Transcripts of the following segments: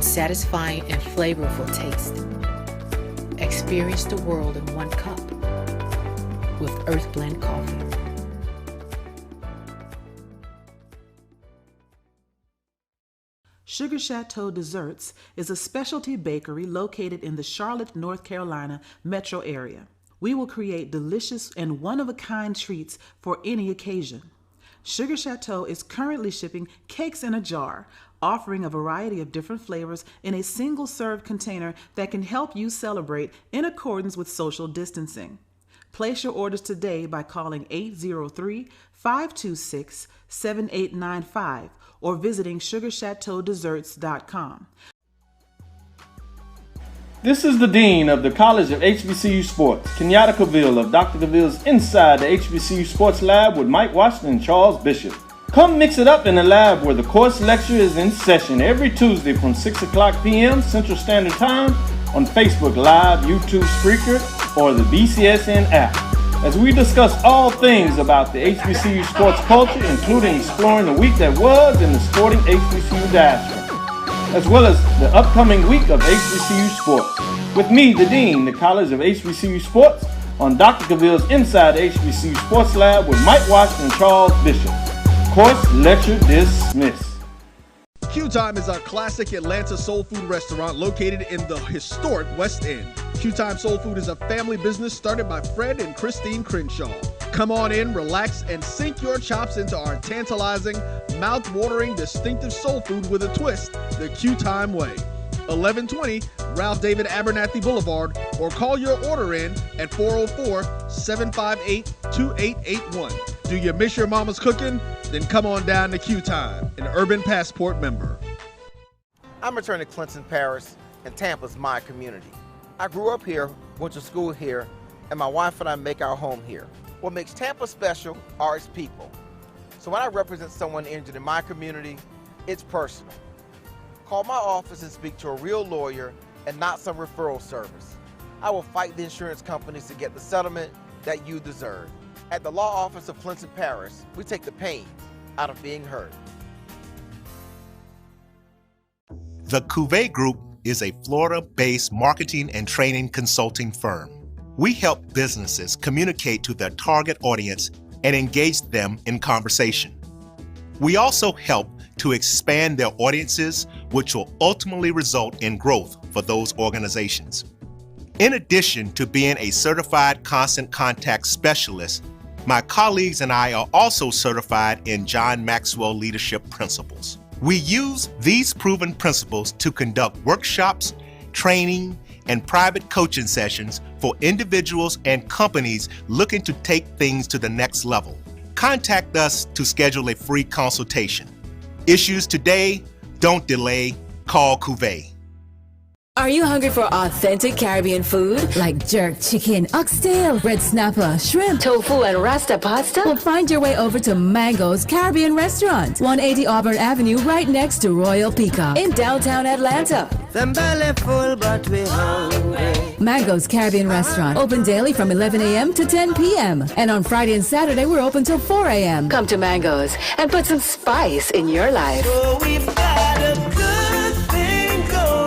one satisfying and flavorful taste. Experience the world in one cup with Earth Blend Coffee. Sugar Chateau Desserts is a specialty bakery located in the Charlotte, North Carolina metro area. We will create delicious and one-of-a-kind treats for any occasion. Sugar Chateau is currently shipping cakes in a jar, offering a variety of different flavors in a single-serve container that can help you celebrate in accordance with social distancing. Place your orders today by calling 803-526-7895 or visiting sugarchateaudesserts.com. This is the Dean of the College of HBCU Sports, Kenyatta Cavill of Dr. Cavill's Inside the HBCU Sports Lab with Mike Washington and Charles Bishop. Come mix it up in the lab where the course lecture is in session every Tuesday from 6 o'clock p.m. Central Standard Time on Facebook Live, YouTube Spreaker, or the BCSN app, as we discuss all things about the HBCU sports culture, including exploring the week that was in the sporting HBCU diaspora, as well as the upcoming week of HBCU sports. With me, the Dean, the College of HBCU Sports, on Dr. Cavill's Inside the HBCU Sports Lab with Mike Washington and Charles Bishop. Course lecture dismissed. Q Time is our classic Atlanta soul food restaurant located in the historic West End. Q Time Soul Food is a family business started by Fred and Christine Crenshaw. Come on in, relax, and sink your chops into our tantalizing, mouth-watering, distinctive soul food with a twist, the Q Time way. 1120 Ralph David Abernathy Boulevard, or call your order in at 404-758-2881. Do you miss your mama's cooking? Then come on down to Q Time, an Urban Passport member. I'm attorney Clinton Paris, and Tampa's my community. I grew up here, went to school here, and my wife and I make our home here. What makes Tampa special are its people. So when I represent someone injured in my community, it's personal. Call my office and speak to a real lawyer and not some referral service. I will fight the insurance companies to get the settlement that you deserve. At the law office of Clinton Paris, we take the pain out of being heard. The Cuvée Group is a Florida-based marketing and training consulting firm. We help businesses communicate to their target audience and engage them in conversation. We also help to expand their audiences, which will ultimately result in growth for those organizations. In addition to being a certified constant contact specialist, my colleagues and I are also certified in John Maxwell Leadership Principles. We use these proven principles to conduct workshops, training, and private coaching sessions for individuals and companies looking to take things to the next level. Contact us to schedule a free consultation. Issues today, don't delay, call Cuvée. Are you hungry for authentic Caribbean food like jerk chicken, oxtail, red snapper, shrimp, tofu, and rasta pasta? Well, find your way over to Mango's Caribbean Restaurant, 180 Auburn Avenue, right next to Royal Peacock in downtown Atlanta. Them belly full, but we hungry. Mango's Caribbean Restaurant, open daily from 11 a.m. to 10 p.m. And on Friday and Saturday, we're open till 4 a.m. Come to Mango's and put some spice in your life. So we've got a good thing going.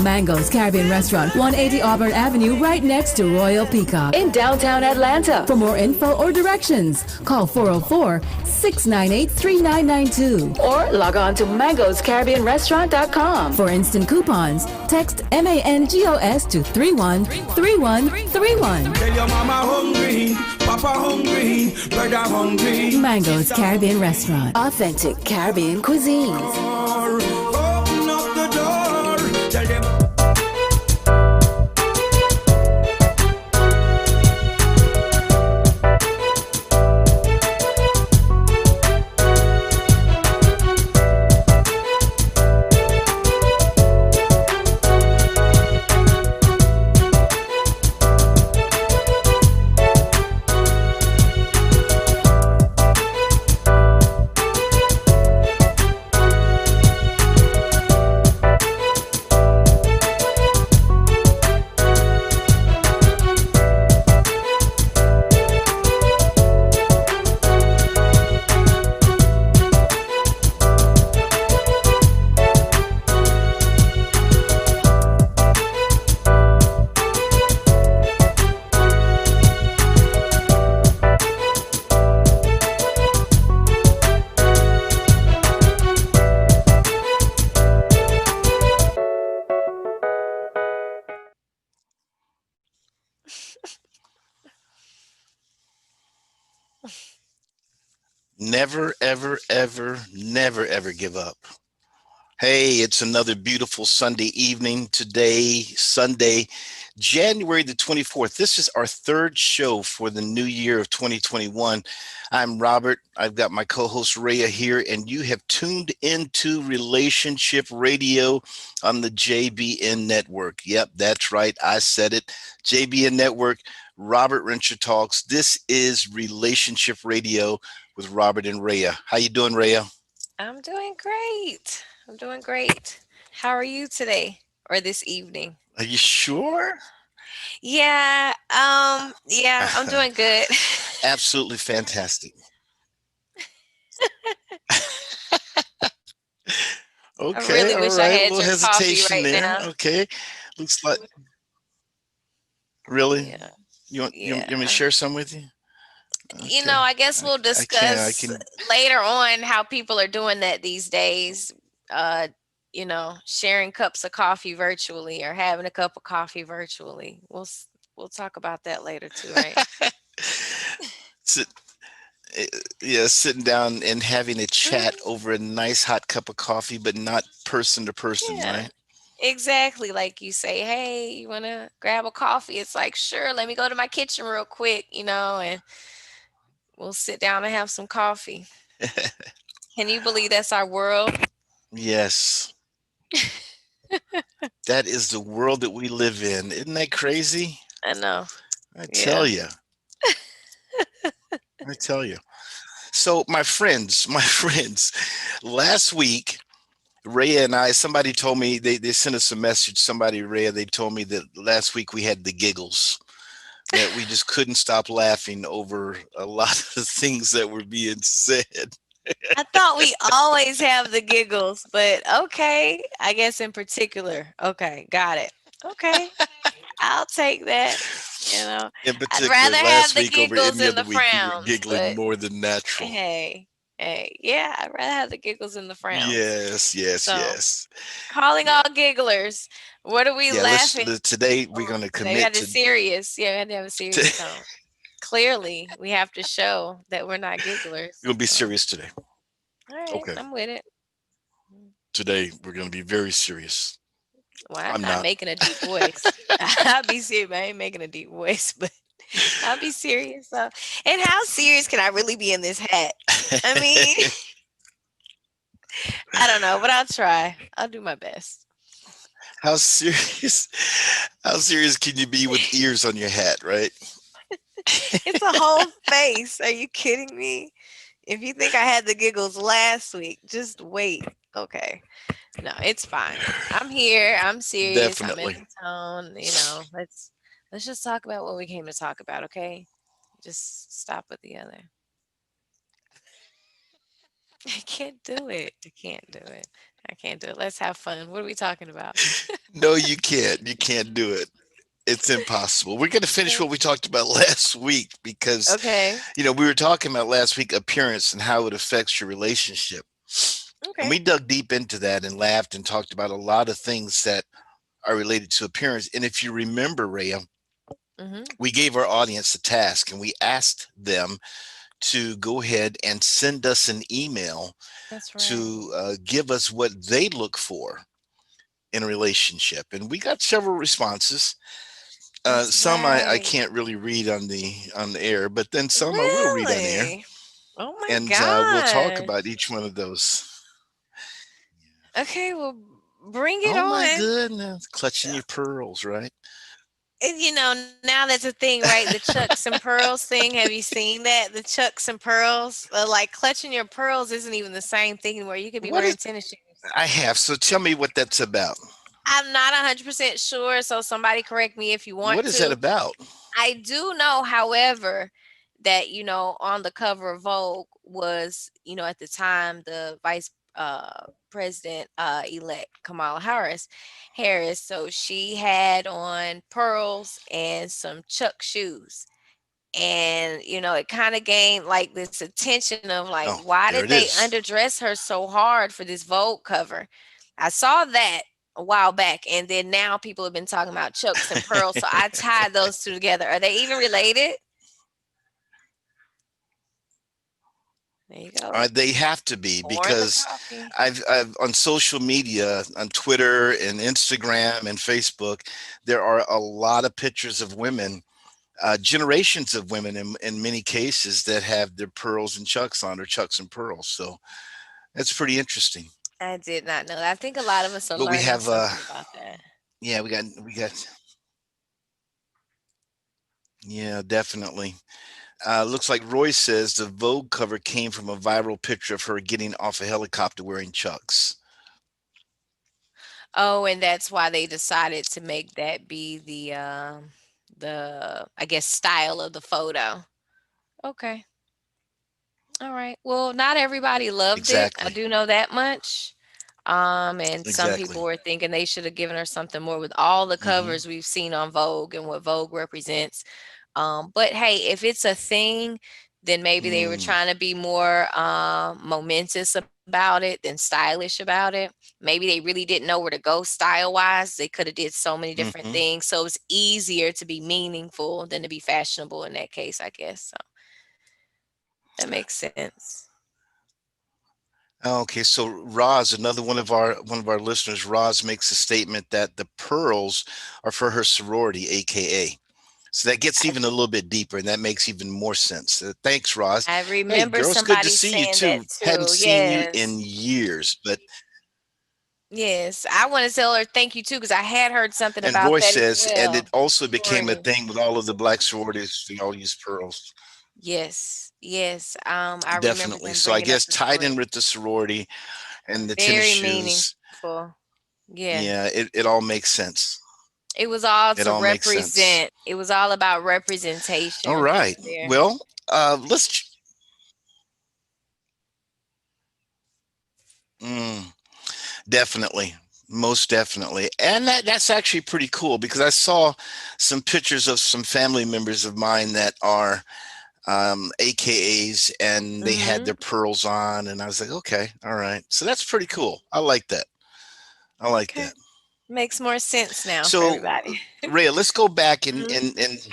Mango's Caribbean Restaurant, 180 Auburn Avenue, right next to Royal Peacock in downtown Atlanta. For more info or directions, call 404-698-3992 or log on to mangoscaribbeanrestaurant.com. For instant coupons, text MANGOS to 313131. Tell your mama hungry, papa hungry, brother hungry. Mango's Caribbean Restaurant, authentic Caribbean cuisines. Open up the door, tell them. Never, ever, ever, never, ever give up. Hey, it's another beautiful Sunday evening today, Sunday, January the 24th. This is our third show for the new year of 2021. I'm Robert. I've got my co-host Reya here, and you have tuned into Relationship Radio on the JBN Network. Yep, that's right. I said it. JBN Network, Robert Renshaw Talks. This is Relationship Radio with Robert and Reya. How you doing, Reya? I'm doing great. I'm doing great. How are you today or this evening? Are you sure? Yeah, I'm doing good. Absolutely fantastic. I Okay, really all wish I right. A had little your coffee hesitation right there. now. Okay. Looks like really. Yeah, You want me to yeah. share some with you? Okay. I guess we'll I can. I discuss can. later on how people are doing that these days. Uh, sharing cups of coffee virtually or having a cup of coffee virtually. We'll talk about that later too, right? Sit, eh, yeah, sitting down and having a chat Mhm. over a nice hot cup of coffee, but not person to person, Yeah. right? Exactly. Like you say, hey, you want to grab a coffee? It's like, sure, let me go to my kitchen real quick, and we'll sit down and have some coffee. Can you believe that's our world? Yes, that is the world that we live in. Isn't that crazy? I know. I tell Yeah. you. I tell you. So, my friends, last week, Rhea and I, somebody told me, they sent us a message. Somebody, Rhea, they told me that last week we had the giggles, that we just couldn't stop laughing over a lot of the things that were being said. I thought we always have the giggles, but okay. I guess in particular. Okay, got it. Okay, I'll take that. You know, In I'd particular, rather have last the week over giggles any and other the week, we were frowns, giggling but more than natural. hey, yeah, I'd rather have the giggles and the frowns. Yes, yes, So, yes. calling all gigglers. What are we Yeah, laughing today we're on going to today? We commit had to serious. Yeah, we had to have a serious to tone. Clearly, we have to show that we're not gigglers. we're going to be So, serious today. all right, Okay. I'm with it. Today we're going to be very serious. Well, I'm I'm not not. making a deep voice. I'll be serious. I ain't making a deep voice, but I'll be serious. And how serious can I really be in this hat? I mean, I don't know, but I'll try. I'll do my best. How serious? How serious can you be with ears on your hat, right? It's a whole face. Are you kidding me? If you think I had the giggles last week, just wait. Okay. No, it's fine. I'm here. I'm serious. I'm in Definitely. the tone. Let's just talk about what we came to talk about, okay? Just stop with the other. I can't do it. I can't do it. I can't do it. Let's have fun. What are we talking about? No, you can't. You can't do it. It's impossible. We're going to finish what we talked about last week because, Okay. we were talking about last week appearance and how it affects your relationship. And Okay. we dug deep into that and laughed and talked about a lot of things that are related to appearance. And if you remember, Rhea, Mm-hmm. we gave our audience a task and we asked them to go ahead and send us an email That's right. to give us what they look for in a relationship. And we got several responses. That's Some I right. can't really read on the air, but then some I will read on air, Really? Oh my and we'll talk gosh. about each one of those. Okay, well, bring it Oh my on. goodness, clutching your pearls, right? And now that's a thing, right? The Chucks and Pearls thing. Have you seen that? The Chucks and Pearls? Like clutching your pearls isn't even the same thing anymore. You could be What wearing is tennis shoes. I have? So tell me what that's about. I'm not 100% sure, so somebody correct me if you want What is that to. about? I do know, however, that on the cover of Vogue was, at the time the vice president elect Kamala Harris. So she had on pearls and some Chuck shoes. And it kind of gained like this attention of like, Oh, why there did it they is. underdress her so hard for this Vogue cover? I saw that a while back, and then now people have been talking about Chucks and pearls, so I tied those two together. Are they even related? There you go. They have to be Pouring the because coffee. I've on social media, on Twitter and Instagram and Facebook, there are a lot of pictures of women, generations of women in many cases that have their pearls and chucks on, or chucks and pearls. So that's pretty interesting. I did not know that. I think a lot of us are But we learning have, something about that. yeah, we got, yeah, definitely. Looks like Roy says the Vogue cover came from a viral picture of her getting off a helicopter wearing chucks. Oh, and that's why they decided to make that be the I guess style of the photo. Okay. All right. Well, not everybody loved it. I Exactly. do know that much. And some Exactly. people were thinking they should have given her something more with all the Hmm. covers we've seen on Vogue and what Vogue represents. But hey, if it's a thing, then maybe they were Mm, trying to be more momentous about it than stylish about it. Maybe they really didn't know where to go style wise. They could have did so many different hmm. things. So it's easier to be meaningful than to be fashionable in that case, I guess. So that makes sense. Okay, so Roz, another one of our listeners, Roz makes a statement that the pearls are for her sorority, aka. So that gets I, even a little bit deeper, and that makes even more sense. Thanks, Roz. I Hey, remember girls, good to somebody see you saying that too. Hadn't too. seen you in Yes. years, but Yes. I want to tell her thank you too because I had heard something and about Roy that as says, and it well. also became a Sorority. thing with all of the black sororities. They all use pearls. Yes. Yes. I remember Definitely. them So I bringing up guess the tied in story. with the sorority and the tennis Very shoes, meaningful. Yeah. yeah, it all makes sense. It was all It to all makes sense. represent. It was all about representation All and right. being there. Well, let's. Mm, definitely, most definitely, and that's actually pretty cool because I saw some pictures of some family members of mine that are AKAs, and they had Hmm. their pearls on, and I was like, okay, all right, so that's pretty cool. I like that. I like Okay. that. Makes more sense now for So, everybody. Rhea, let's go back and Mhm. and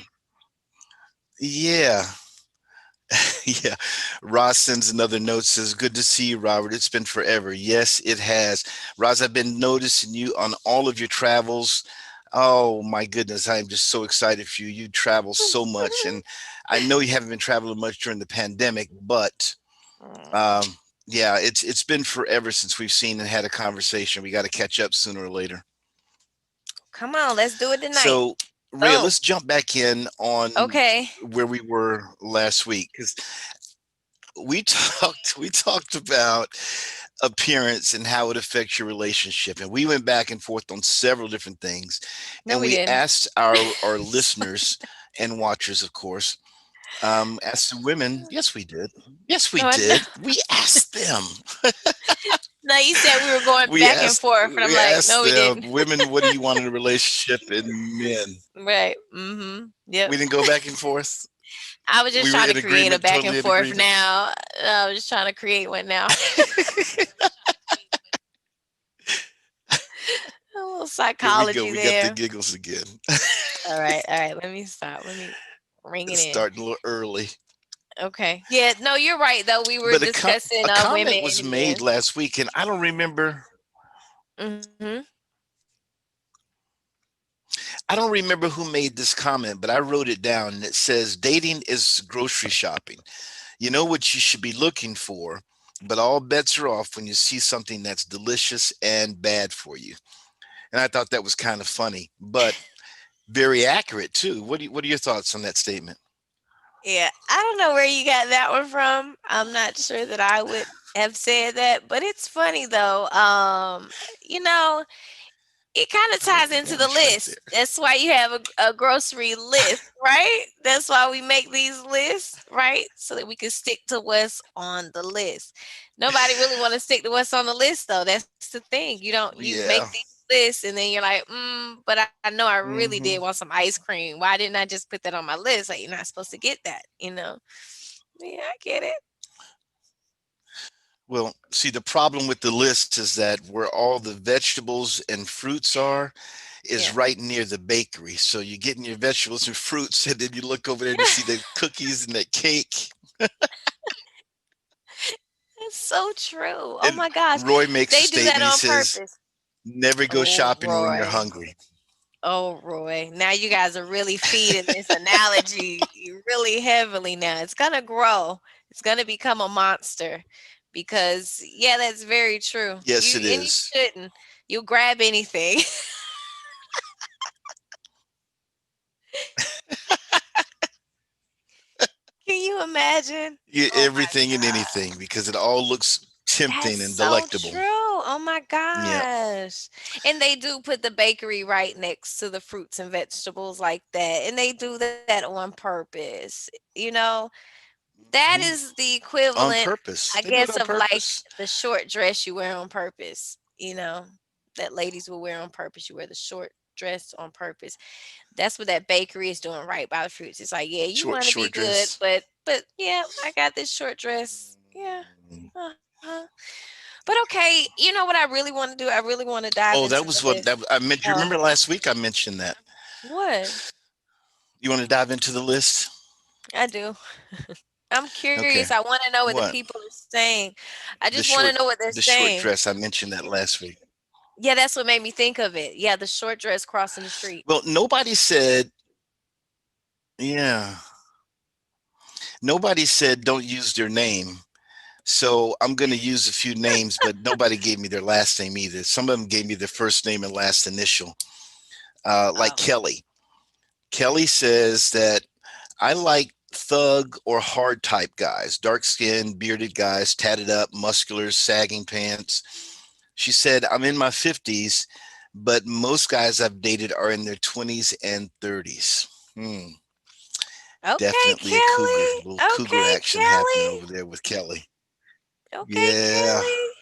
yeah. Yeah. Ross sends another note, says, good to see you, Robert. It's been forever. Yes, it has. Ross, I've been noticing you on all of your travels. Oh my goodness. I'm just so excited for you. You travel so much. And I know you haven't been traveling much during the pandemic, but Mm. um, yeah, it's been forever since we've seen and had a conversation. We got to catch up sooner or later. Come on, let's do it tonight. So, Rhea, Boom. let's jump back in on Okay. where we were last week because we talked about appearance and how it affects your relationship, and we went back and forth on several different things, No, and we we didn't. asked our listeners and watchers, of course, asked the women. Yes, we did. Yes, we No, I know. did. We asked them. No, you said we were going we back and asked forth, and I'm we like, asked no, we them, didn't. women, what do you want in a relationship, and men. Right. Mm-hmm. Yep. We didn't go back and forth. I was just We were trying to in create a agreement, back and totally in forth agreement. now. I was just trying to create one now. A little Here we go. psychology We got the there. giggles again. All right. All right. Let me stop. Let me ring it It's in. starting a little early. Okay. Yeah. No, you're right. Though we were But discussing a women comment was and made men. last week, and Hmm. I don't remember who made this comment, but I wrote it down. And it says, "Dating is grocery shopping. You know what you should be looking for, but all bets are off when you see something that's delicious and bad for you." And I thought that was kind of funny, but very accurate too. What are your thoughts on that statement? Yeah, I don't know where you got that one from. I'm not sure that I would have said that, but it's funny though. You know, it kind of I wrote ties it into down. the It's right list. there. That's why you have a grocery list, right? That's why we make these lists, right? So that we can stick to what's on the list. Nobody really want to stick to what's on the list though. That's the thing. You make Yeah. these lists and then you're like, but I know I really did Hmm. want some ice cream. Why didn't I just put that on my list? Like you're not supposed to get that, you know? Yeah, I get it. Well, see, the problem with the list is that where all the vegetables and fruits are is Yeah. right near the bakery. So you're getting your vegetables and fruits, and then you look over there and you see the cookies and that cake. So true. Oh And my gosh. Roy makes a They do that statement. He on says, purpose. never go Oh, shopping when you're Roy. hungry. Oh, Roy. Now you guys are really feeding this analogy really heavily now. It's gonna grow. It's gonna become a monster because yeah, that's very true. Yes, it You is. shouldn't. You'll grab anything. Can you imagine? Yeah, Oh my everything and god. anything because it all looks That's tempting and so delectable. true. Oh my Yeah. gosh. And they do put the bakery right next to the fruits and vegetables like that. And they do that on purpose. You know, that Mhm. is the On equivalent, purpose. I They do it guess, on of like purpose. the short dress you wear on purpose, that ladies will wear on purpose. You wear the short dress on purpose. That's what that bakery is doing right by the fruits. It's like, yeah, you want to be Short good, dress. but yeah, I got this short dress. Yeah. Uh-huh. But okay, you know what I really want to do? I really want to dive Oh, into that the was list. what I meant. You Oh, remember last week I mentioned that. what? You want to dive into the list? I do. I'm curious. Okay. I want to know what the What? people are saying. I The just want to short know what they're the short saying. dress. I mentioned that last week. Yeah, that's what made me think of it. Yeah, the short dress crossing the street. Well, nobody said, yeah. Nobody said don't use their name. So I'm going to use a few names, but nobody gave me their last name either. Some of them gave me their first name and last initial, like Oh, Kelly. Kelly says that I like thug or hard type guys, dark skinned, bearded guys, tatted up, muscular, sagging pants. She said, I'm in my 50s, but most guys I've dated are in their 20s and 30s. Hmm. okay, Definitely a cougar, Kelly. little cougar Okay, action happening Kelly. over there with Kelly. Okay, Yeah. Kelly.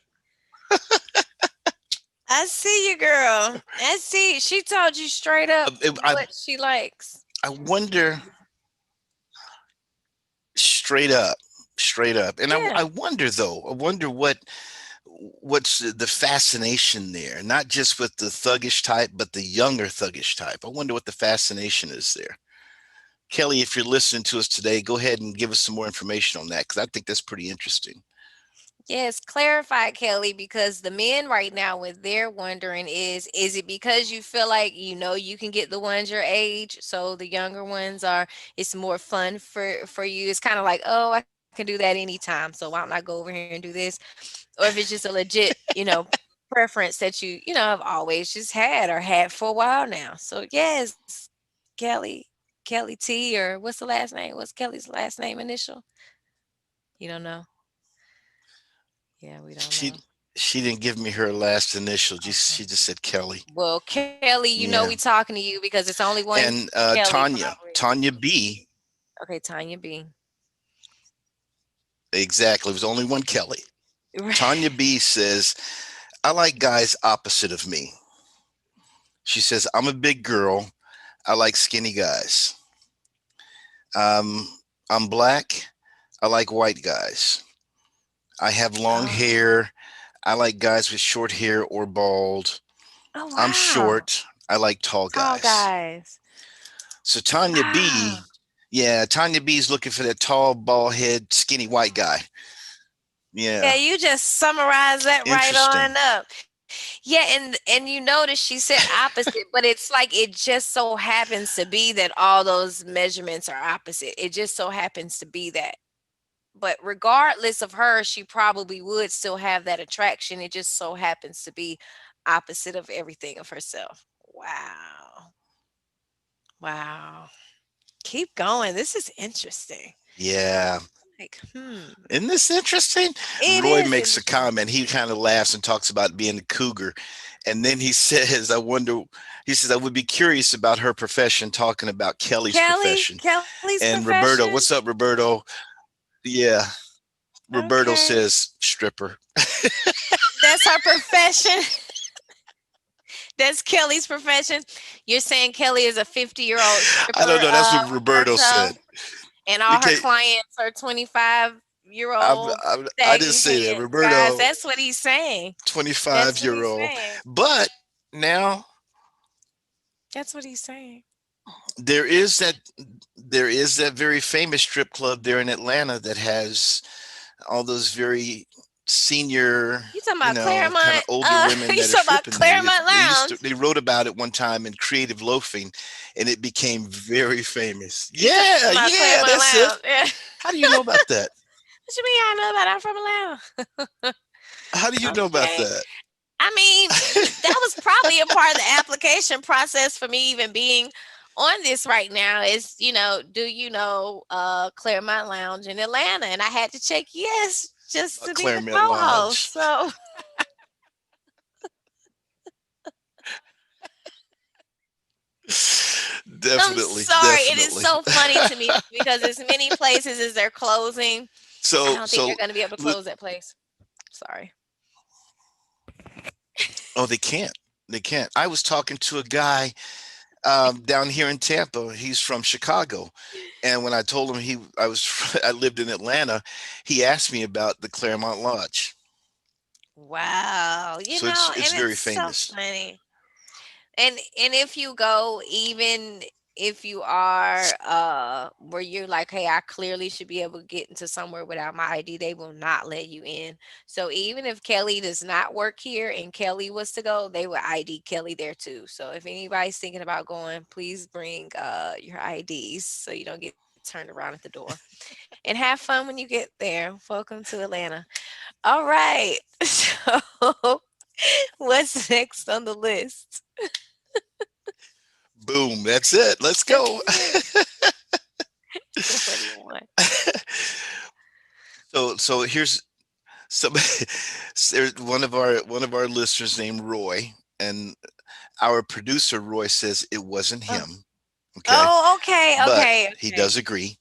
I see you, girl. I see. She told you straight up I, what she likes. I wonder straight up, straight up. And I Yeah. wonder though, I wonder what's the fascination there, not just with the thuggish type, but the younger thuggish type. I wonder what the fascination is there. Kelly, if you're listening to us today, go ahead and give us some more information on that because I think that's pretty interesting. Yes, clarify, Kelly, because the men right now, what they're wondering is it because you feel like you can get the ones your age, so the younger ones are it's more fun for you. It's kind of like, oh, I can do that anytime, so why don't I go over here and do this? Or if it's just a legit, preference that you have always just had or had for a while now. So yes, Kelly, Kelly T, or what's the last name? What's Kelly's last name initial? You don't know? Yeah, we don't She know. she didn't give me her last initial. She Okay. just said Kelly. Well, Kelly, we Yeah. talking to you because it's only one And Kelly Tanya moderator. B. Okay, Tanya B. Exactly. It was only one Kelly. Right. Tanya B says, I like guys opposite of me. She says, I'm a big girl. I like skinny guys. Um, I'm black. I like white guys. I have long Oh, hair. I like guys with short hair or bald. oh I'm wow. short. I like tall Tall guys. guys. So Tanya Wow. B, yeah, Tanya B is looking for that tall, bald head, skinny white guy. Yeah, Yeah, you just summarized that right interesting. on up. Yeah, and you notice she said opposite, but it's like it just so happens to be that all those measurements are opposite. It just so happens to be that. But regardless of her, she probably would still have that attraction. It just so happens to be opposite of everything of herself. Wow. Wow. Keep going. This is interesting. Yeah. Like, Isn't this interesting? it Roy is makes a interesting. comment. He kind of laughs and talks about being a cougar. And then he says, he says, I would be curious about her profession, talking about Kelly's profession. Kelly's And profession. Roberto, what's up, Roberto? Yeah. Roberto Okay. says, stripper. That's her profession. That's Kelly's profession. You're saying Kelly is a 50-year-old I don't stripper know. That's what Roberto herself, said. and all her Okay. clients are 25-year-old I didn't sagging say that. pants guys. Roberto, That's what he's saying. That's what 25-year he's old. saying. But now That's what he's saying. there is that there is that very famous strip club there in Atlanta that has all those very senior, You talking you about know, kind of Claremont? older women You that are talking about tripping me. Claremont Lounge? They wrote about it one time in Creative Loafing, and it became very famous. You talking Yeah, about yeah, Claremont that's it. Lounge? Yeah. How do you know about that? What you mean I know about it? I'm from Atlanta. How do you know about Okay. that? I mean, that was probably a part of the application process for me even being on this right now is, do you know Claremont Lounge in Atlanta? And I had to check yes just to be the Claremont Lodge. co-host. So I'm Definitely, sorry. It is definitely. so funny to me because as many places as they're closing, I So, don't think they're so, going to be able to li- close that place. Sorry. oh, they can't. They can't. I was talking to a guy down here in Tampa. He's from Chicago, and when I told him I lived in Atlanta, he asked me about the Claremont Lodge. Wow. So it's And very it's so famous. funny. And if you go, even if you are where you're like, hey, I clearly should be able to get into somewhere without my ID, they will not let you in. So even if Kelly does not work here and Kelly was to go, they will ID Kelly there too. So if anybody's thinking about going, please bring your IDs so you don't get turned around at the door. And have fun when you get there. Welcome to Atlanta. All right. So what's next on the list? Boom, that's it. Let's go. Okay. What do you want? So here's some there's one of our listeners named Roy, and our producer Roy says it wasn't Oh, him. Okay, oh, okay, but okay, he okay. does agree.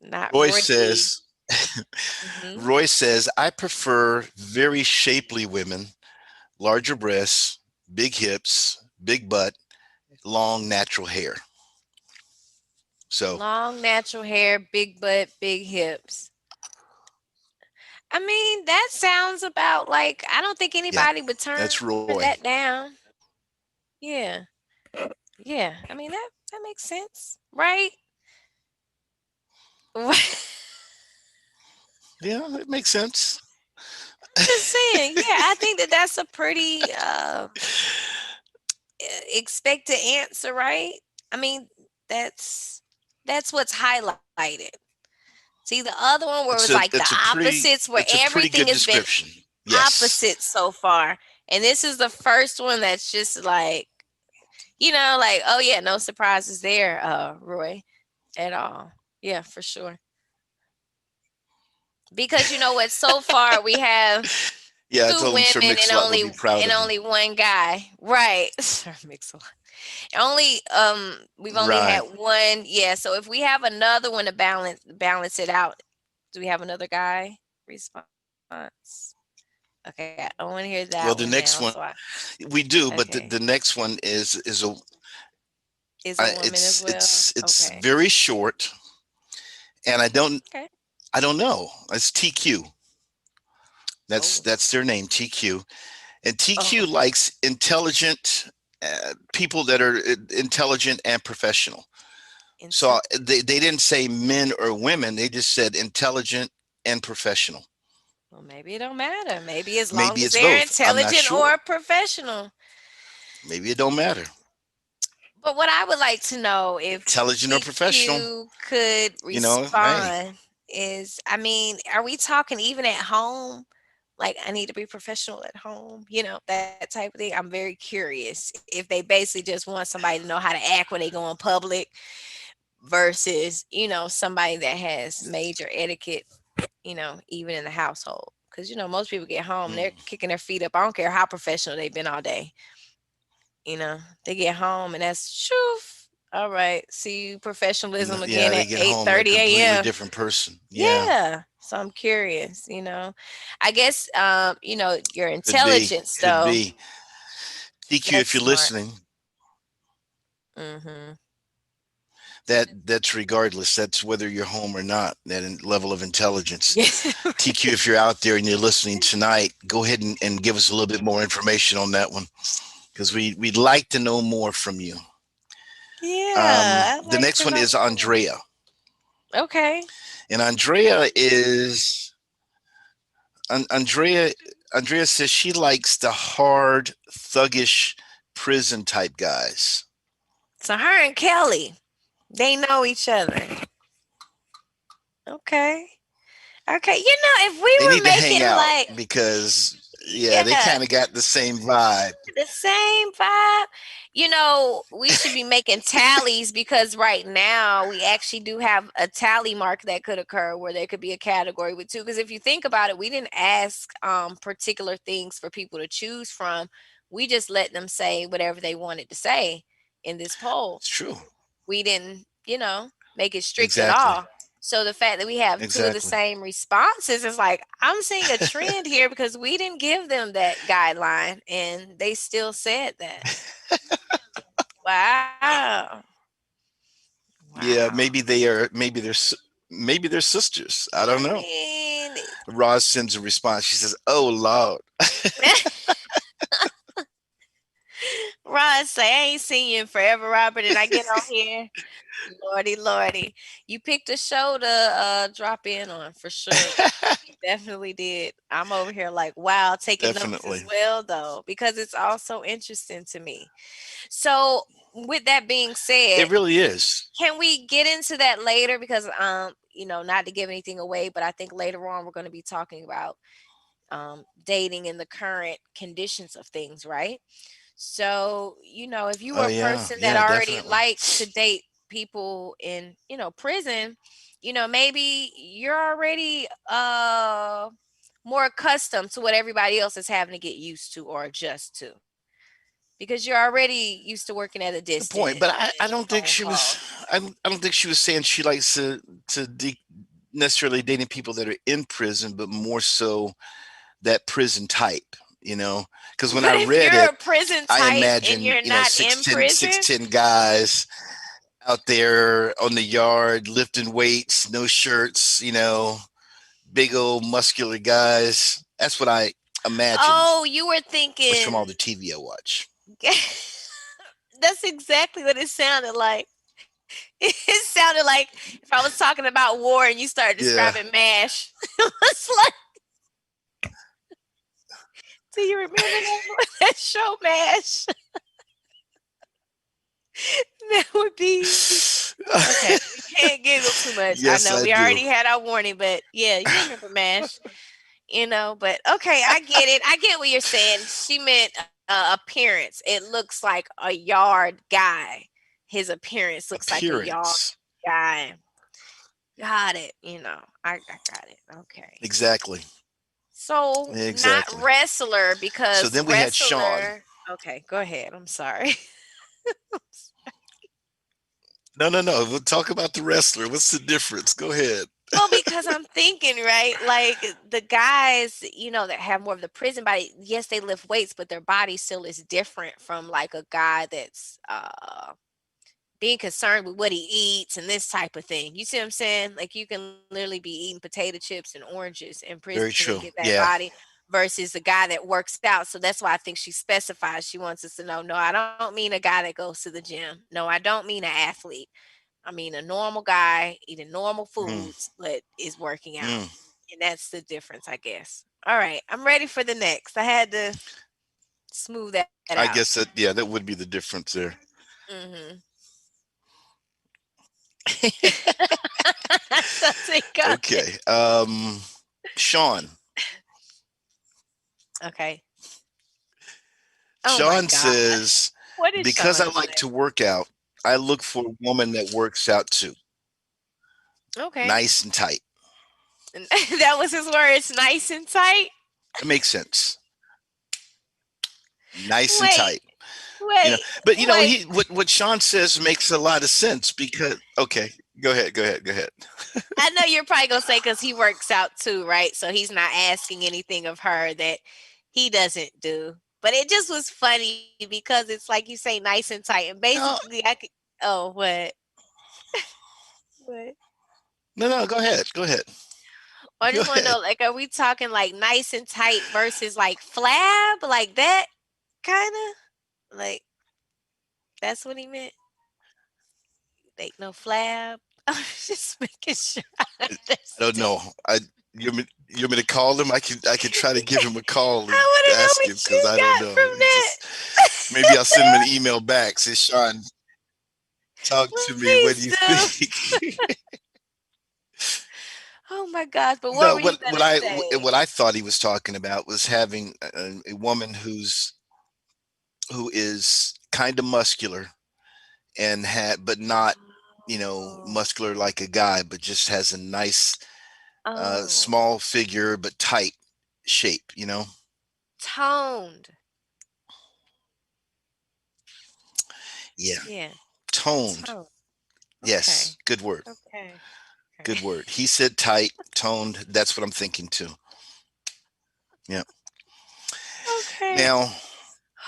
Not Roy Roy G. says Hmm. Roy says I prefer very shapely women, larger breasts, big hips, big butt, long natural hair. So Long natural hair, big butt, big hips. I mean, that sounds about like I don't think yeah, anybody would turn that's that Roy. down. Yeah. Yeah. I mean that makes sense, right? Yeah, it makes sense. I'm just saying, yeah, I think that that's a pretty expected answer, right? I mean, that's that's what's highlighted. See, the other one where it It's was a like the it's a pretty opposites, where it's a pretty everything good has been description. Yes. opposites so far, and this is the first one that's just like, like, oh yeah, no surprises there, Roy, at all. Yeah, for sure. Because you know what? So far we have Yeah, I two told him Sir women Mix-a-Lot would be proud and of him. only one guy, right? Sir Mix-a-Lot. Only we've only had Right. one. Yeah, so if we have another one to balance it out, do we have another guy response? Okay, I want to hear that Well, one the now. next So one I we do, but okay. the next one is a Is a woman as well? it's Okay. very short, and Okay. I don't know. It's TQ. Oh. That's their name, TQ. And TQ Oh. likes intelligent people that are intelligent and professional. So Intel. they didn't say men or women. They just said intelligent and professional. Well, maybe it don't matter. Maybe as long Maybe as it's they're both. I'm not intelligent sure. or professional. Maybe it don't matter. But what I would like to know if Intelligent or professional. TQ could Hey, respond is, I mean, are we talking even at home? Like, I need to be professional at home, that type of thing. I'm very curious if they basically just want somebody to know how to act when they go in public versus, somebody that has major etiquette, even in the household. Because, most people get home, they're mm, kicking their feet up. I don't care how professional they've been all day. They get home and that's truth. All right. See you professionalism yeah, again they at get eight home, they're a thirty completely a.m. different person. Yeah, Yeah. So I'm curious, I guess your could be, intelligence could though, be. TQ, that's if you're smart. listening, Mm-hmm. that's regardless. That's whether you're home or not. Level of intelligence. Yeah. TQ, if you're out there and you're listening tonight, go ahead and give us a little bit more information on that one because we'd like to know more from you. Yeah. I'd The like next to one know is more. Andrea, Okay. and Andrea is Andrea says she likes the hard, thuggish prison type guys. So her and Kelly, they know each other. Okay. Okay. If we They were need to hang making out like, because yeah, they yeah, kind of got the same vibe. the same vibe. We should be making tallies because right now we actually do have a tally mark that could occur where there could be a category with two. Because if you think about it, we didn't ask particular things for people to choose from. We just let them say whatever they wanted to say in this poll. It's true. We didn't, make it strict at Exactly. all. So the fact that we have two of the Exactly. same responses is like, I'm seeing a trend here because we didn't give them that guideline and they still said that. Wow. Yeah, Wow. maybe they are. Maybe they're sisters. I don't I know. mean, Roz sends a response. She says, "Oh Lord." Ron say, I ain't seen you in forever, Robert, and I get on here. Lordy, Lordy. You picked a show to drop in on for sure. Definitely did. I'm over here like, wow, taking notes as Definitely. well, though, because it's all so interesting to me. So, with that being said, It really is. can we get into that later? Because, not to give anything away, but I think later on we're going to be talking about dating in the current conditions of things, right? So, if you Oh were a yeah. person that Yeah, already definitely. liked to date people in, prison, maybe you're already more accustomed to what everybody else is having to get used to or adjust to. Because you're already used to working at a Good point. distance But I and don't think phone she was. calls. I don't think she was saying she likes necessarily dating people that are in prison, but more so that prison type. Because when I But if read you're it, a prison I type and imagine you're not in six prison, ten guys out there on the yard lifting weights, no shirts. Big old muscular guys. That's what I imagined oh, you were just from thinking all the TV I watch. that's exactly what it sounded like. It sounded like if I was talking about war and you started Yeah, describing MASH. It was like, do you remember that show MASH? That would be okay. We can't giggle too much. I yes, know I we do. already had our warning, but yeah, you remember MASH, but okay, I get it. I get what you're saying. She meant appearance. It looks like a yard guy. His appearance looks like a yard Appearance. guy. Got it. I got it. Okay. Exactly. So not Exactly. wrestler So because then we had Sean. wrestler. Okay, go ahead. I'm sorry. No, no, no. We'll talk about the wrestler. What's the difference? Go ahead. Well, because I'm thinking, right, like the guys, that have more of the prison body, yes, they lift weights, but their body still is different from like a guy that's being concerned with what he eats and this type of thing. You see what I'm saying? Like you can literally be eating potato chips and oranges in prison Very and true. get that Yeah. body versus the guy that works out. So that's why I think she specifies. She wants us to know, no, I don't mean a guy that goes to the gym. No, I don't mean an athlete. I mean a normal guy eating normal Mm, foods, but is working out. mm. And that's the difference, I guess. All right, I'm ready for the next. I had to smooth that out. I guess that would be the difference there. Mm-hmm. So take on it. Okay. Sean. Okay. Oh my Sean gosh. says, What did because I Sean like say? to work out, I look for a woman that works out too. Okay. Nice and tight. And that was his words, nice and tight. It makes sense. Nice and Wait, tight. wait, But wait. what Sean says makes a lot of sense because okay, go ahead, go ahead, go ahead. I know you're probably gonna say because he works out too, right? So he's not asking anything of her that he doesn't do. But it just was funny because it's like you say nice and tight. And No, basically I could oh what? What? no, no, go ahead. Go ahead. I Go just want to ahead. know, like, are we talking like nice and tight versus like flab, like that kind of? Like that's what he meant. Like no flab. I was just making sure I I don't understood. know. I you You want me to call him? I can try to give him a call and I want to know ask him what because you I don't got know. from He that. just maybe I'll send him an email back. Say, Sean, talk to me. What do Please you do. think? Oh my gosh! But what No, were you gonna say? what I thought he was talking about was having a woman who is kind of muscular and had but not Oh, muscular like a guy, but just has a nice oh, small figure but tight shape. toned. Yeah, Yeah, toned. toned. Yes, Okay, good word. okay, Good okay, word. He said tight, toned. That's what I'm thinking too. Yeah. okay. Now,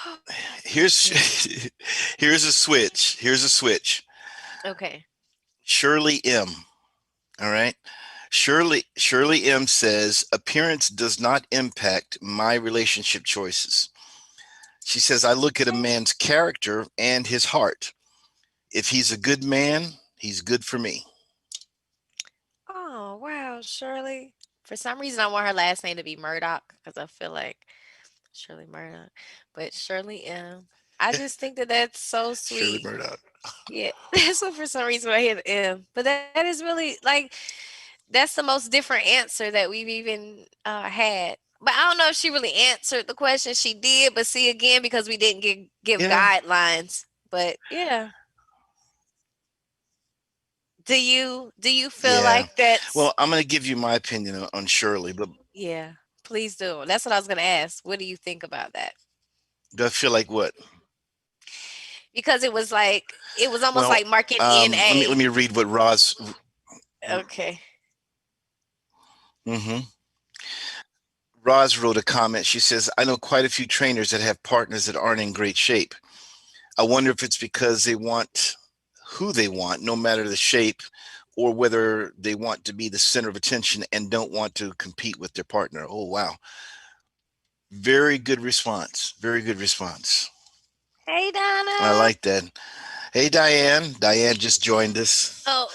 Oh my here's goodness. here's a switch. Here's a switch. Okay. Shirley M. All right. Shirley M says appearance does not impact my relationship choices. She says I look at a man's character and his heart. If he's a good man, he's good for me. Oh wow, Shirley. For some reason, I want her last name to be Murdoch because I feel like Shirley Murdoch. But Shirley M. I just think that that's so Shirley sweet. Murdoch. Yeah, that's what for some reason I hear the M. But that is really like that's the most different answer that we've even had. But I don't know if she really answered the question. She did, but see again because we didn't give Yeah. guidelines. But yeah, do you feel Yeah. like that's Well, I'm going to give you my opinion on Shirley, but yeah? Please do. That's what I was gonna ask. What do you think about that? do I feel like what? Because it was almost Well, like marking let NA. me read what Roz. Okay. hmm Roz wrote a comment. She says, "I know quite a few trainers that have partners that aren't in great shape. I wonder if it's because they want who they want, no matter the shape, or whether they want to be the center of attention and don't want to compete with their partner." Oh, wow. Very good response. Very good response. Hey I Donna. like that. Hey, Diane. Diane just joined us. Oh,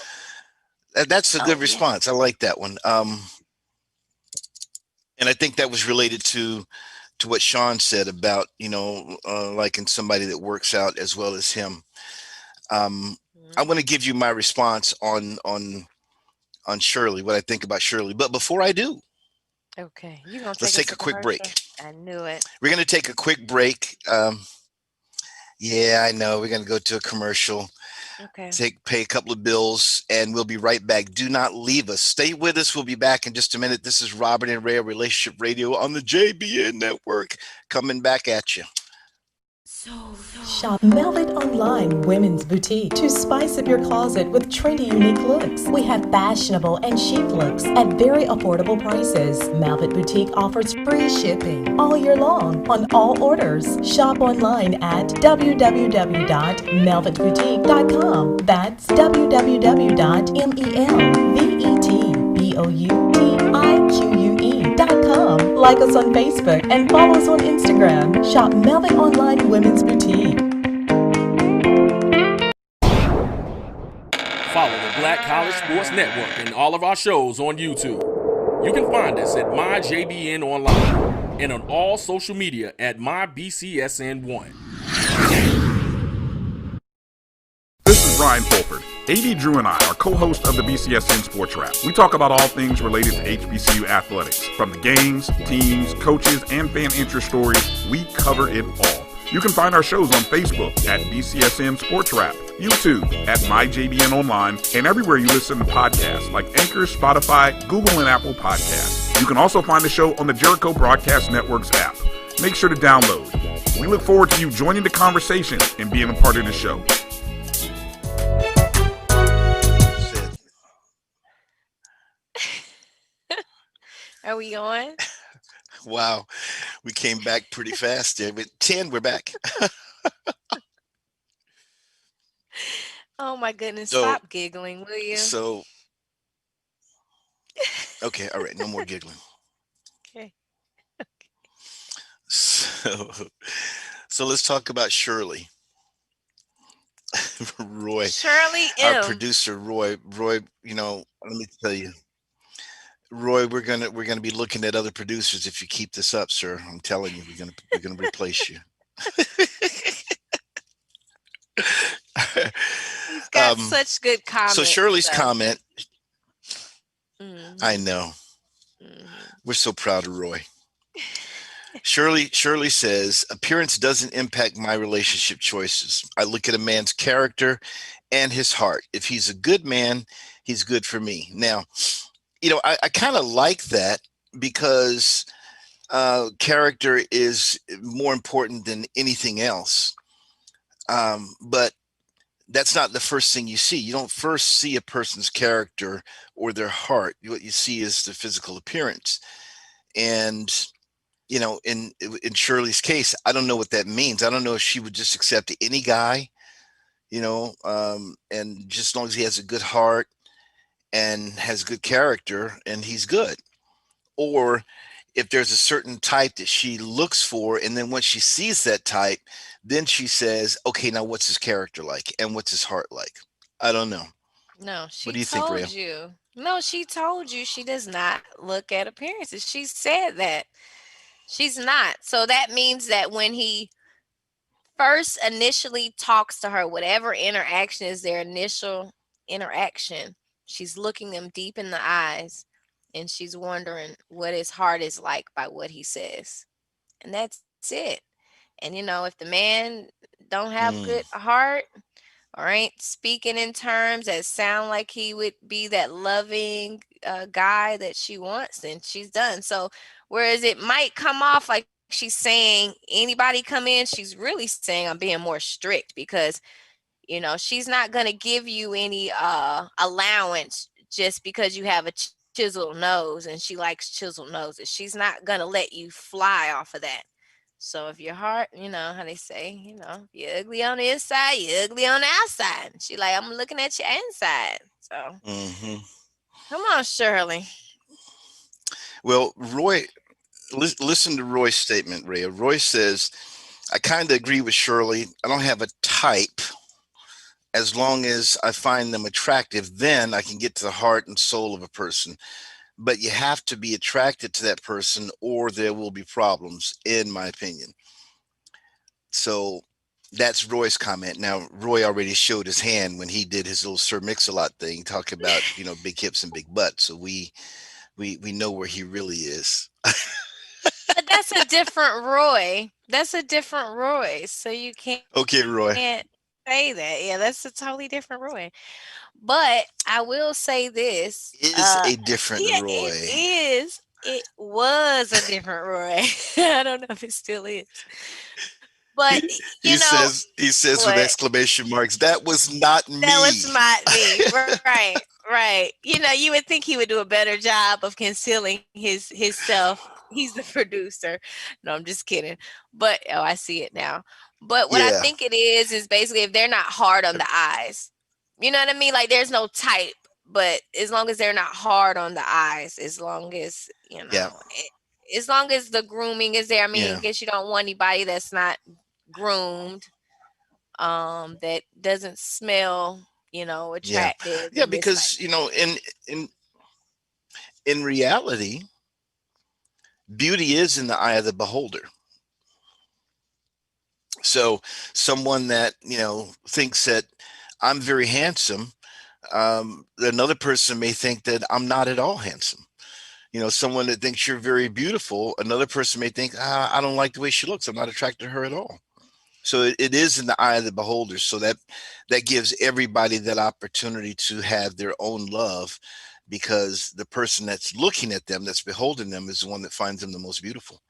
That's a oh good yeah. response. I like that one. And I think that was related to what Sean said about, liking somebody that works out as well as him. I want to Mhm. give you my response on Shirley, what I think about Shirley. But before I do, Okay, you gonna let's take us take to a quick break. commercial? I knew it. We're going to take a quick break. Yeah, I know. We're going to go to a commercial, Okay. pay a couple of bills, and we'll be right back. Do not leave us. Stay with us. We'll be back in just a minute. This is Robert and Reya Relationship Radio on the JBN Network, coming back at you. Shop Velvet Online Women's Boutique to spice up your closet with trendy, unique looks. We have fashionable and chic looks at very affordable prices. Velvet Boutique offers free shipping all year long on all orders. Shop online at www.melvetboutique.com. That's www.melvetboutique.com. Like us on Facebook and follow us on Instagram. Shop Melvin Online Women's Boutique. Follow the Black College Sports Network and all of our shows on YouTube. You can find us at MyJBN Online and on all social media at MyBCSN1. This is Ryan Fulford. AD Drew and I are co-hosts of the BCSN Sports Wrap. We talk about all things related to HBCU athletics. From the games, teams, coaches, and fan interest stories, we cover it all. You can find our shows on Facebook at BCSN Sports Wrap, YouTube at MyJBN Online, and everywhere you listen to podcasts like Anchor, Spotify, Google, and Apple Podcasts. You can also find the show on the Jericho Broadcast Network's app. Make sure to download. We look forward to you joining the conversation and being a part of the show. Are we on? Wow, we came back pretty fast there. But 10, we're back. Oh my goodness! So, Stop giggling, will you? so okay, all right, no more giggling. Okay. So, so let's talk about Shirley. Roy, Shirley our M. producer, Roy, let me tell you, Roy, we're gonna be looking at other producers if you keep this up, sir. I'm telling you, we're gonna replace you. He's got um, such good so comments, Shirley's though. comment, I Hmm. know. Hmm. We're so proud of Roy. Shirley says, appearance doesn't impact my relationship choices. I look at a man's character and his heart. If he's a good man, he's good for me. Now, I kind of like that because character is more important than anything else. But that's not the first thing you see. You don't first see a person's character or their heart. What you see is the physical appearance. And in Shirley's case, I don't know what that means. I don't know if she would just accept any guy, and just as long as he has a good heart and has good character and he's good. Or if there's a certain type that she looks for, and then once she sees that type, then she says, okay, now what's his character like and what's his heart like? I don't know. No, What she do you think, told Rhea? you. No, she told you she does not look at appearances. She said that. She's not. So that means that when he first initially talks to her, whatever interaction is their initial interaction, she's looking them deep in the eyes and she's wondering what his heart is like by what he says. And that's it. And if the man don't have good Mm, heart or ain't speaking in terms that sound like he would be that loving guy that she wants, then she's done. So, whereas it might come off like she's saying anybody come in, she's really saying I'm being more strict because she's not gonna give you any allowance just because you have a chiseled nose and she likes chiseled noses. She's not gonna let you fly off of that. So if your heart, how they say, if you're ugly on the inside, you're ugly on the outside. She like, I'm looking at your inside. So hmm come on, Shirley. Well, Roy, listen to Roy's statement, Rhea. Roy says, I kind of agree with Shirley. I don't have a type. As long as I find them attractive, then I can get to the heart and soul of a person. But you have to be attracted to that person or there will be problems, in my opinion. So that's Roy's comment. Now, Roy already showed his hand when he did his little Sir Mix-a-Lot thing, talking about, big hips and big butts. So we know where he really is. But that's a different Roy. That's a different Roy. So you can't Okay, Roy. say that. Yeah, that's a totally different Roy. But I will say this. Is a Yeah, different it Roy. is. It was a different Roy. I don't know if it still is. But He, he says with what? exclamation marks, that was not That was me. not me. Right, right. You would think he would do a better job of concealing his self. He's the producer. No, I'm just kidding. But I see it now. But what I Yeah. think it is basically if they're not hard on the eyes. You know what I mean? Like there's no type, but as long as they're not hard on the eyes, as long as, Yeah. as long as the grooming is there. I mean, I Yeah. guess you don't want anybody that's not groomed, that doesn't smell, Yeah. attractive Yeah, and this like because in reality, beauty is in the eye of the beholder. So someone that, thinks that I'm very handsome, another person may think that I'm not at all handsome. Someone that thinks you're very beautiful, another person may think, I don't like the way she looks. I'm not attracted to her at all. So it is in the eye of the beholder. So that gives everybody that opportunity to have their own love, because the person that's looking at them, that's beholding them, is the one that finds them the most beautiful.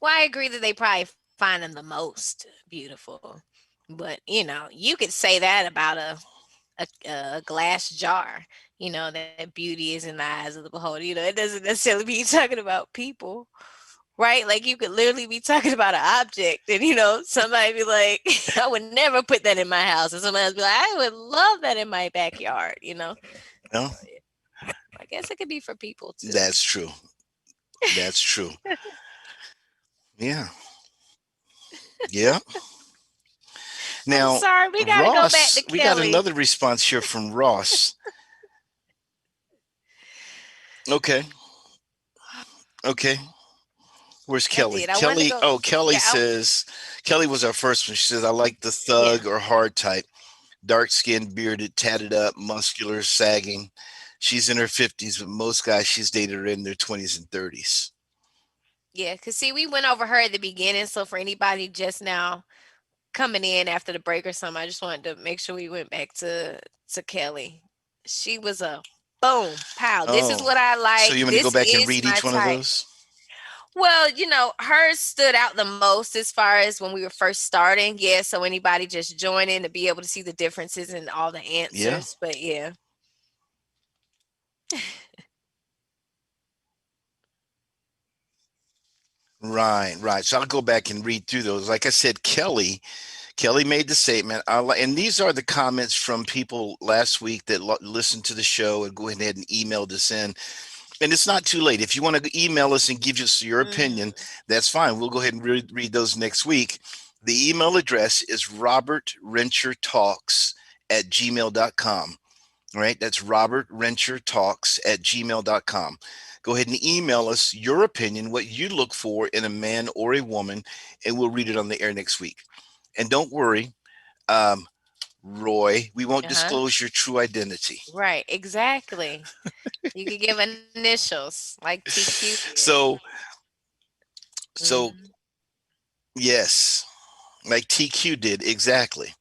well, I agree that they probably find them the most beautiful. But you could say that about a glass jar, that beauty is in the eyes of the beholder. It doesn't necessarily mean you're talking about people. Right? Like you could literally be talking about an object and somebody be like, I would never put that in my house. And somebody else be like, I would love that in my backyard. No, So I guess it could be for people too. that's true. That's true. Yeah. Yeah. I'm Now, sorry, we gotta go back Ross, to we got Kelly. another response here from Ross. Okay. Okay. Where's I Kelly? did. I wanted to Kelly. go. Oh, Kelly Yeah, says Kelly was our first one. She says I like the yeah, thug or hard type, dark skinned, bearded, tatted up, muscular, sagging. She's in her 50s, but most guys she's dated are in their 20s and 30s. yeah. Cause see, we went over her at the beginning. So for anybody just now coming in after the break or something, I just wanted to make sure we went back to Kelly. She was a boom, pow. This is Oh, what I so like. you want to go This back and is read my each one of type. those? Well, hers stood out the most as far as when we were first starting. Yeah, so anybody just joining to be able to see the differences and all the Yeah. answers. But yeah. Right, right. So I'll go back and read through those. Like I said, Kelly made the statement. And these are the comments from people last week that listened to the show and go ahead and emailed us in. And it's not too late. If you want to email us and give us your opinion, Mhm. that's fine. We'll go ahead and read those next week. The email address is robertrenchertalks@gmail.com. All right. That's robertrenchertalks@gmail.com. Go ahead and email us your opinion, what you look for in a man or a woman, and we'll read it on the air next week. And don't worry, um, Roy, we won't Uh-huh. disclose your true identity. Right, exactly. You could give initials like TQ did. So, so Mhm. yes, like TQ did exactly.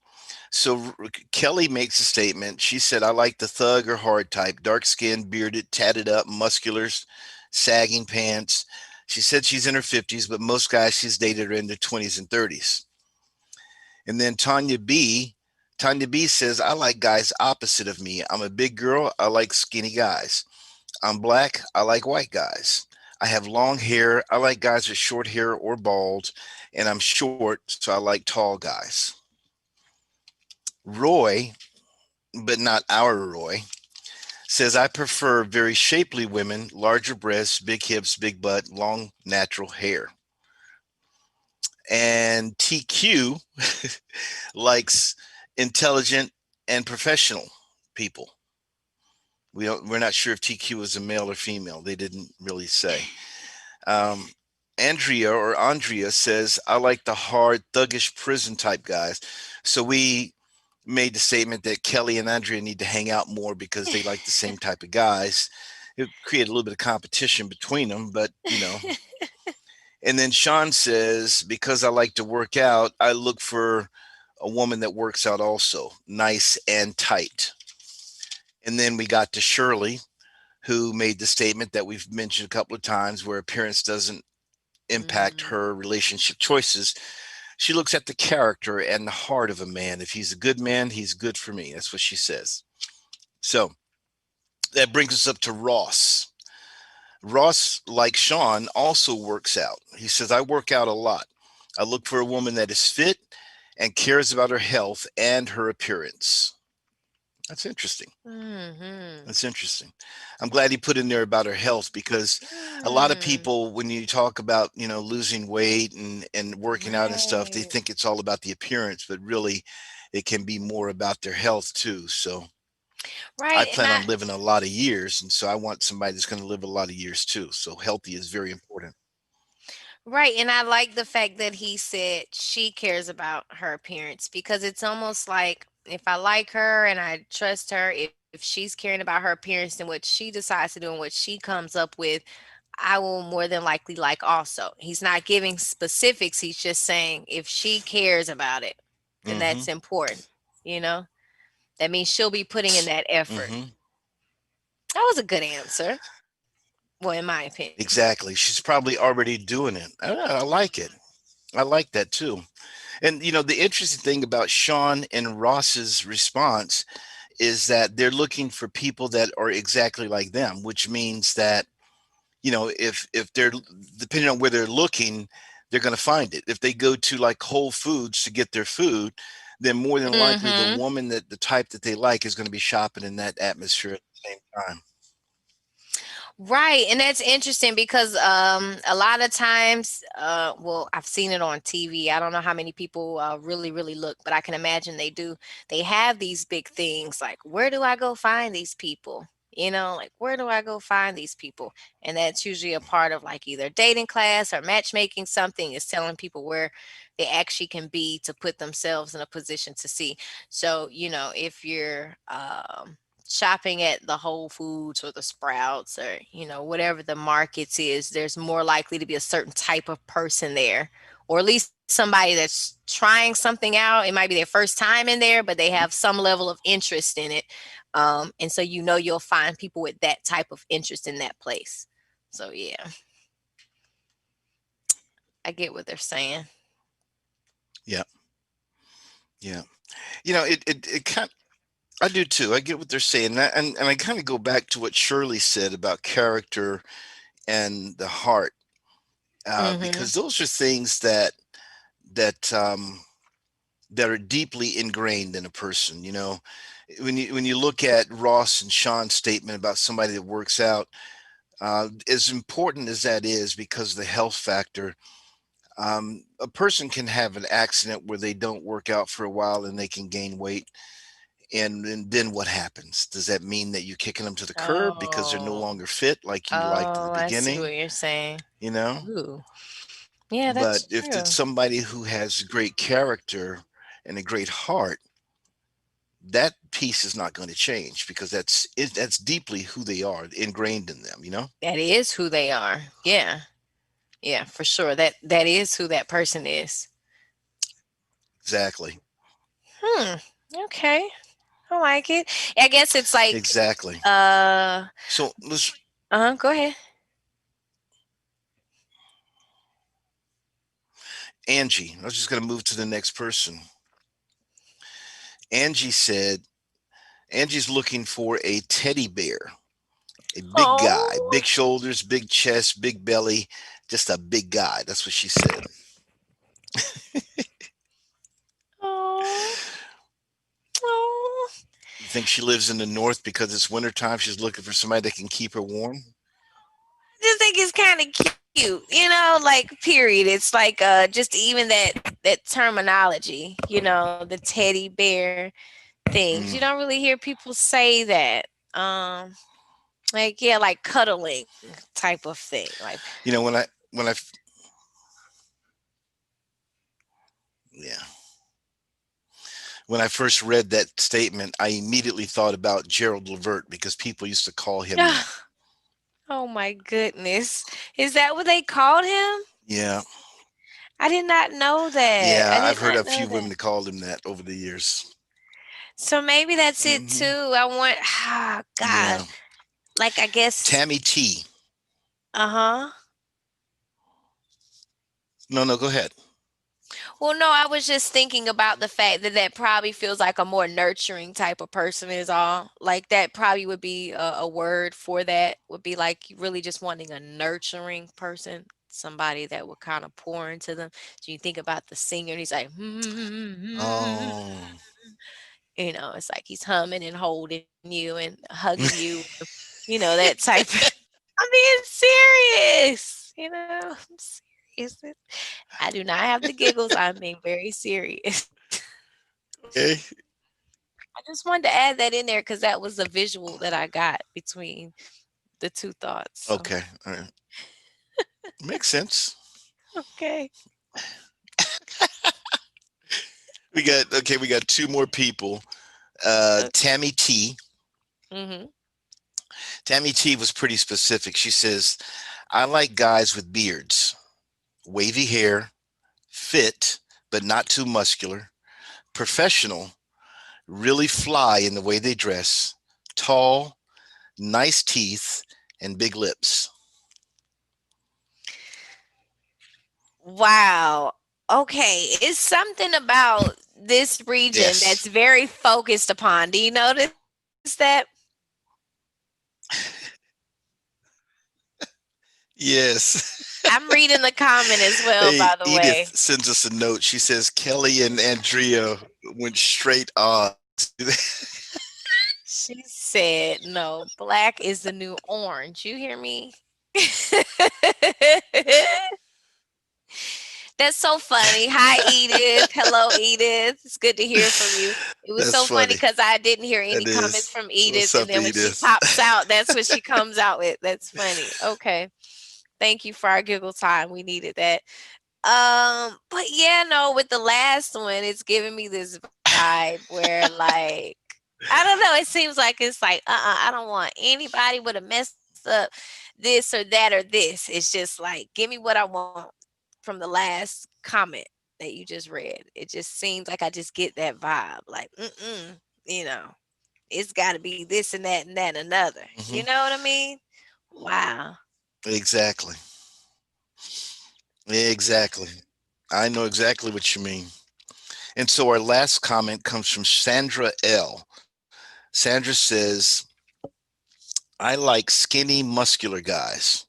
So Kelly makes a statement. She said, "I like the thug or hard type, dark skinned, bearded, tatted up, muscular, sagging pants." She said she's in her 50s, but most guys she's dated are in their 20s and 30s. And then Tanya B says, "I like guys opposite of me. I'm a big girl. I like skinny guys. I'm black. I like white guys. I have long hair. I like guys with short hair or bald. And I'm short, so I like tall guys." Roy, but not our Roy, says, "I prefer very shapely women, larger breasts, big hips, big butt, long natural hair." And TQ likes intelligent and professional people. We're not sure if TQ is a male or female. They didn't really say. Um, Andrea says, "I like the hard, thuggish prison type guys." So we made the statement that Kelly and Andrea need to hang out more because they like the same type of guys. It created a little bit of competition between them, but And then Sean says, "Because I like to work out, I look for a woman that works out also, nice and tight." And then we got to Shirley, who made the statement that we've mentioned a couple of times where appearance doesn't impact Mm. her relationship choices. She looks at the character and the heart of a man. If he's a good man, he's good for me. That's what she says. So that brings us up to Ross. Ross, like Sean, also works out. He says, "I work out a lot. I look for a woman that is fit and cares about her health and her appearance." That's interesting. Mhm. That's interesting. I'm glad he put in there about her health because a lot of Mm. people, when you talk about, losing weight and working out and stuff, they Right. think it's all about the appearance, but really it can be more about their health too. So I Right, and plan I on living a lot of years. And so I want somebody that's going to live a lot of years too. So healthy is very important. right, and I like the fact that he said she cares about her appearance because it's almost like if I like her and I trust her, if she's caring about her appearance and what she decides to do and what she comes up with, I will more than likely like also. He's not giving specifics, he's just saying if she cares about it, then Mm-hmm. that's important, you know? That means she'll be putting in that effort. Mm-hmm. That was a good answer. Well, in my opinion. Exactly. She's probably already doing it. I like it. I like that too. And the interesting thing about Sean and Ross's response is that they're looking for people that are exactly like them, which means that if they're depending on where they're looking, they're going to find it. If they go to like Whole Foods to get their food, then more than likely the Mhm. woman that the type that they like is going to be shopping in that atmosphere at the same time. Right, and that's interesting because a lot of times well, I've seen it on TV. I don't know how many people really look, but I can imagine they do. They have these big things like where do I go find these people? Like where do I go find these people? And that's usually a part of like either dating class or matchmaking. Something is telling people where they actually can be to put themselves in a position to see. So, if you're shopping at the Whole Foods or the Sprouts or, whatever the markets is, there's more likely to be a certain type of person there, or at least somebody that's trying something out. It might be their first time in there, but they have some level of interest in it. And so you'll find people with that type of interest in that place. So yeah, I get what they're saying. Yeah. Yeah. It kind I do too. I get what they're saying. And I kind of go back to what Shirley said about character and the heart, Mm-hmm. because those are things that that are deeply ingrained in a person. When you look at Ross and Sean's statement about somebody that works out, as important as that is because of the health factor, a person can have an accident where they don't work out for a while and they can gain weight. And then what happens? Does that mean that you're kicking them to the curb because they're no Oh, longer fit like you liked at the I see beginning? what you're saying. You know? Ooh, yeah, But that's if it's true. somebody who has great character and a great heart, that piece is not going to change because that's deeply who they are, ingrained in them. That is who they are. Yeah, yeah, for sure. That is who that person is. Exactly. Hmm. Okay. I like it. I guess it's like Exactly. uh So let's go ahead. Angie. I was just going to move to the next person. Angie said Angie's looking for a teddy bear, a big guy, Oh, big shoulders, big chest, big belly, just a big guy. That's what she said. oh, oh. You think she lives in the north because it's wintertime? She's looking for somebody that can keep her warm? Just think it's kind of cute, like period. It's like just even that terminology, the teddy bear things. You Mm. don't really hear people say that. Like yeah, like cuddling type of thing. Like When I yeah. When I first read that statement, I immediately thought about Gerald Levert because people used to call him that. oh my goodness. Is that what they called him? Yeah. I did not know that. Yeah, I I've did heard not a know few that. women that called him that over the years. So maybe that's it too. Hmm. I want God. Yeah. Like I guess Tammy T. uh-huh. No, go ahead. Well, no, I was just thinking about the fact that that probably feels like a more nurturing type of person is all. Like that probably would be a word for that would be like really just wanting a nurturing person, somebody that would kind of pour into them. So you think about the singer and he's like, Oh, it's like he's humming and holding you and hugging you, that type. I'm being serious, I'm serious. I do not have the giggles. I'm being very serious. okay. I just wanted to add that in there because that was the visual that I got between the two thoughts. So, Okay. All right. Makes sense. okay. We got two more people. Tammy T. Mm-hmm. Tammy T was pretty specific. She says, I like guys with beards, wavy hair, fit, but not too muscular, professional, really fly in the way they dress, tall, nice teeth, and big lips. Wow. Okay. It's something about this region that's Yes. very focused upon. Do you notice that? Yes. I'm reading the comment as well, Hey, by the Edith way. sends us a note. She says Kelly and Andrea went straight on. She said, no, black is the new orange. You hear me? That's so funny. Hi, Edith. Hello, Edith. It's good to hear from you. It was That's so funny funny. because I didn't hear any That comments is. from Edith, What's and up, then when she Edith? pops out, that's what she comes out with. That's funny. Okay. Thank you for our giggle time. We needed that. But yeah, no, with the last one, it's giving me this vibe where like I don't know, it seems like it's like, I don't want anybody with a messed up this or that or this. It's just like, give me what I want from the last comment that you just read. It just seems like I just get that vibe. Like, you know, it's gotta be this and that and another. You Hmm. know what I mean? Wow. Exactly. Exactly. I know exactly what you mean. And so our last comment comes from Sandra L. Sandra says, I like skinny, muscular guys.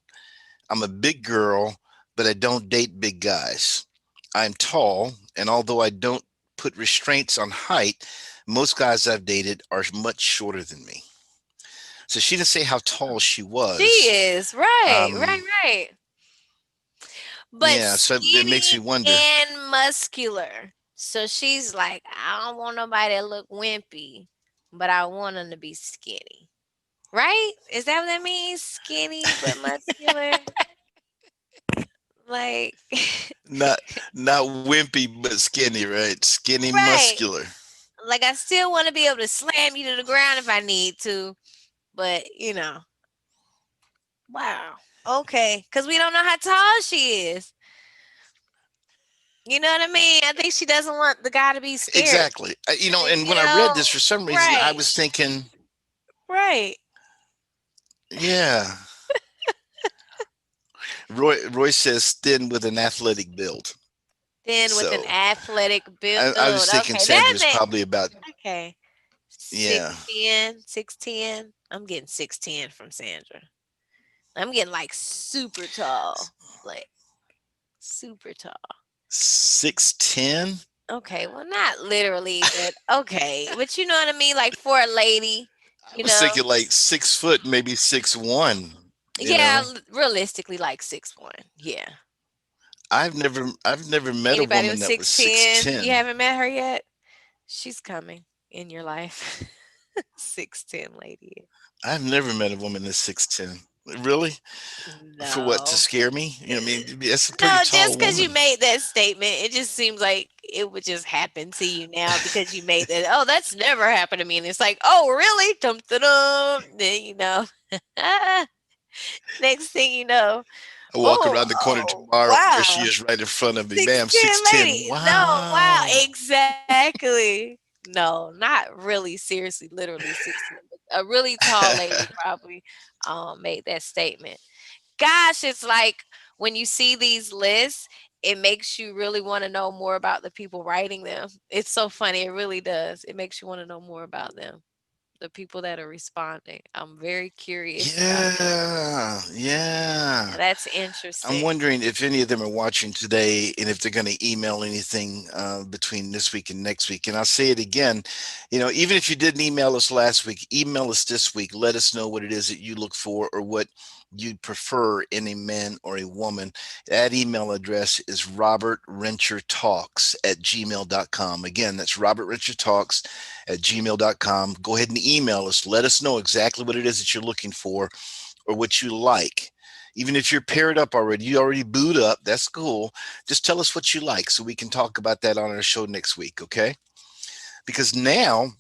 I'm a big girl, but I don't date big guys. I'm tall, and although I don't put restraints on height, most guys I've dated are much shorter than me. So she didn't say how tall she She was. is. Right, Um, right, right. But yeah, so it makes skinny me wonder. and muscular. So she's like, I don't want nobody that look wimpy, but I want them to be skinny. Right? Is that what that means? Skinny but muscular? Like Not not wimpy, but skinny, right? Skinny, right. muscular. Like I still want to be able to slam you to the ground if I need to, but wow. Okay, cuz we don't know how tall she is. You know what I mean? I think she doesn't want the guy to be scared. Exactly. And You when I read know, this, for some reason, I right. was thinking, Right. yeah. Roy says thin with an athletic build. Then with an So athletic build. I was thinking Okay, that Sandra's may probably about, okay. yeah. 6'10", 6'10". I'm getting 6'10" from Sandra. I'm getting like super tall. Like super tall. 6'10". Okay, well not literally, but okay. But you know what I mean? Like for a lady, I you was know. thinking like 6 foot, maybe 6'1". Yeah, realistically like 6'1". Yeah. I've never met a Anybody woman with that was 6'10"? You 6'10". haven't met her yet? She's coming in your life. 6'10" lady. I've never met a woman that's 6'10". Really? For what? To No. scare me? You know what I mean? That's a pretty No, tall just because you woman. made that statement, it just seems like it would just happen to you now because you made that. Oh, that's never happened to me. And it's like, oh, really? Dum, dum, dum. Then, next thing you know, I walk oh, around the corner oh, tomorrow and there she wow. is right in front of me. Bam, 6'10" 6'10". lady. No, wow, Wow. exactly. No, not really. Seriously, literally 6'10". But a really tall lady probably made that statement. Gosh, it's like when you see these lists, it makes you really want to know more about the people writing them. It's so funny. It really does. It makes you want to know more about them, the people that are responding. I'm very curious about that. Yeah, yeah. That's I'm interesting. wondering if any of them are watching today and if they're going to email anything between this week and next week. And I'll say it again, even if you didn't email us last week, email us this week. Let us know what it is that you look for or what you prefer in a man or a woman. That email address is robertrenchertalks@gmail.com. Again, that's robertrenchertalks@gmail.com. Go ahead and email us. Let us know exactly what it is that you're looking for or what you like. Even if you're paired up already, you already booed up, that's cool. Just tell us what you like so we can talk about that on our show next week, okay? Because now,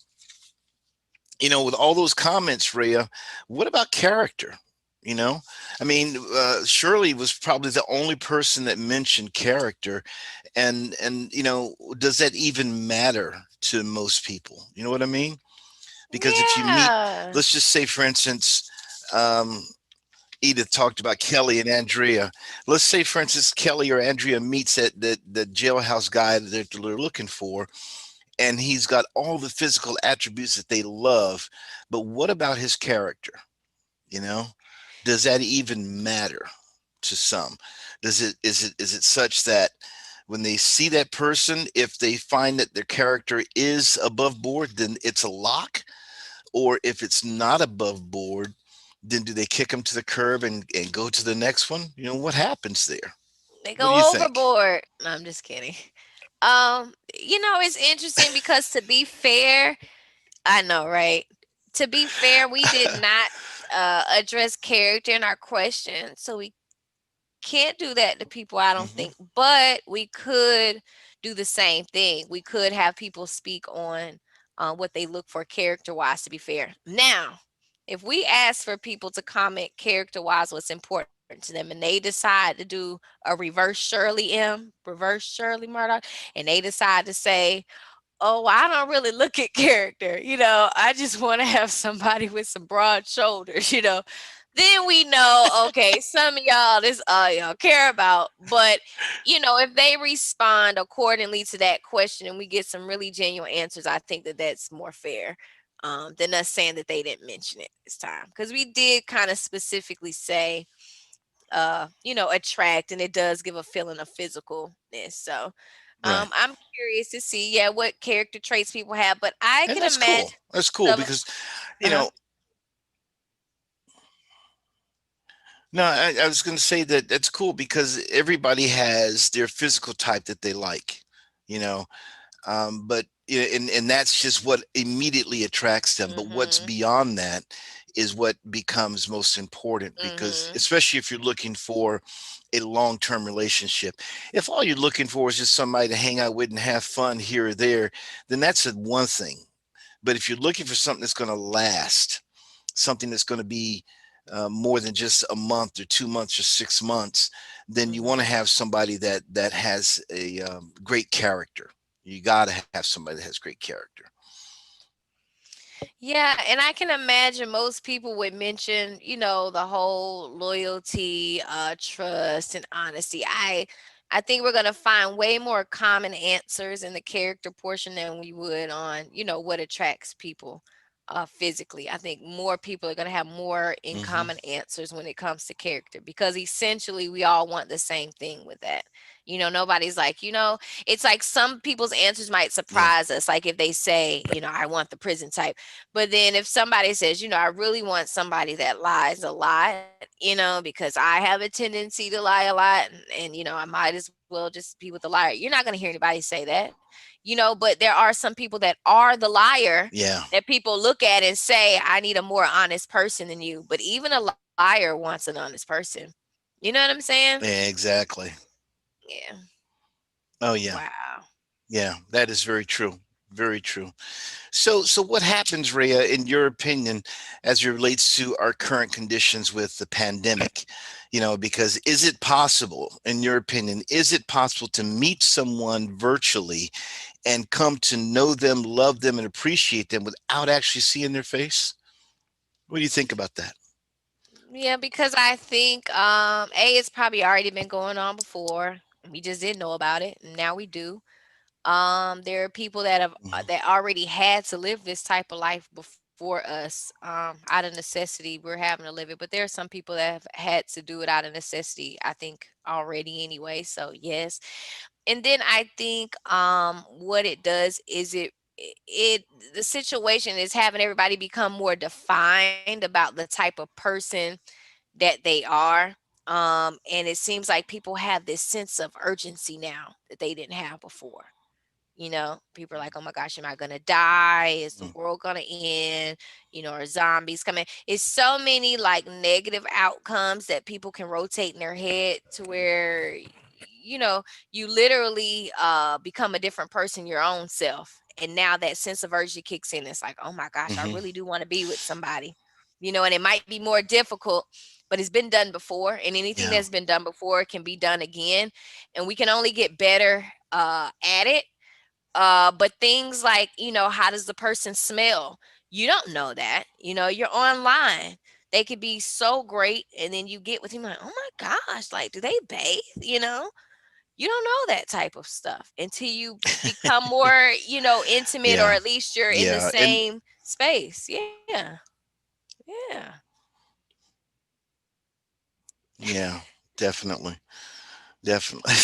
with all those comments, Rhea, what about character? You know, I mean, Shirley was probably the only person that mentioned character, and does that even matter to most people? You know what I mean? Because if you meet, Yeah. let's just say, for instance, Edith talked about Kelly and Andrea. Let's say, for instance, Kelly or Andrea meets the jailhouse guy that they're looking for, and he's got all the physical attributes that they love. But what about his character? You know, does that even matter to some? Is it such that when they see that person, if they find that their character is above board, then it's a lock? Or if it's not above board, then do they kick them to the curb and go to the next one? What happens there? They What do you go think? overboard. No, I'm just kidding. It's interesting because to be fair, I know, right? To be fair, we did not address character in our question, so we can't do that to people, I don't Hmm. think. But we could do the same thing. We could have people speak on what they look for character wise, to be fair. Now, if we ask for people to comment character wise what's important to them and they decide to do a reverse Shirley Murdoch, and they decide to say, oh, I don't really look at character. I just want to have somebody with some broad shoulders. Then we know, okay, some of y'all, this all y'all care about. But, if they respond accordingly to that question and we get some really genuine answers, I think that that's more fair than us saying that they didn't mention it this time. Because we did kind of specifically say, attract, and it does give a feeling of physicalness. So, Right. I'm curious to see, yeah, what character traits people have, but I And can that's cool. imagine That's cool some. because, you Uh-huh. know, no, I was going to say that that's cool because everybody has their physical type that they like, you know, but and that's just what immediately attracts them. But what's Mhm. beyond that is what becomes most important because, Mhm. especially if you're looking for a long-term relationship, if all you're looking for is just somebody to hang out with and have fun here or there, then that's a one thing. But if you're looking for something that's going to last, something that's going to be more than just a month or 2 months or 6 months, then you want to Mhm. have somebody that has a great character. You got to have somebody that has great character. Yeah, and I can imagine most people would mention, the whole loyalty, trust, and honesty. I think we're gonna find way more common answers in the character portion than we would on, what attracts people physically. I think more people are gonna have more in Hmm. common answers when it comes to character because essentially we all want the same thing with that. Nobody's like, it's like some people's answers might Yeah. surprise us. Like if they say, I want the prison type, but then if somebody says, I really want somebody that lies a lot, because I have a tendency to lie a lot, and I might as well just be with the liar. You're not going to hear anybody say that, but there are some people that are the liar Yeah. that people look at and say, I need a more honest person than you. But even a liar wants an honest person. You know what I'm saying? Yeah, exactly. Yeah. Oh yeah. Wow. Yeah, that is very true. Very true. So what happens, Rhea, in your opinion, as it relates to our current conditions with the pandemic? Because is it possible, in your opinion, is it possible to meet someone virtually and come to know them, love them, and appreciate them without actually seeing their face? What do you think about that? Yeah, because I think it's probably already been going on before. We just didn't know about it, and now we do. There are people that have Mhm. that already had to live this type of life before us, out of necessity. We're having to live it, but there are some people that have had to do it out of necessity, I think, already anyway. So yes. And then I think what it does is it the situation is having everybody become more defined about the type of person that they are. And it seems like people have this sense of urgency now that they didn't have before. People are like, oh my gosh, am I going to die? Is the Mm. world going to end? Are zombies coming? It's so many like negative outcomes that people can rotate in their head to where, you know, you literally become a different person, your own self. And now that sense of urgency kicks in. It's like, oh my gosh, I Mhm. really do want to be with somebody. And it might be more difficult, but it's been done before. And anything Yeah. that's been done before can be done again. And we can only get better at it. But things like, how does the person smell? You don't know that. You're online. They could be so great, and then you get with him like, oh my gosh, like, do they bathe? You don't know that type of stuff until you become more, intimate, or Yeah. at least you're in the Yeah. And same space. Yeah. Yeah. yeah, definitely. Definitely.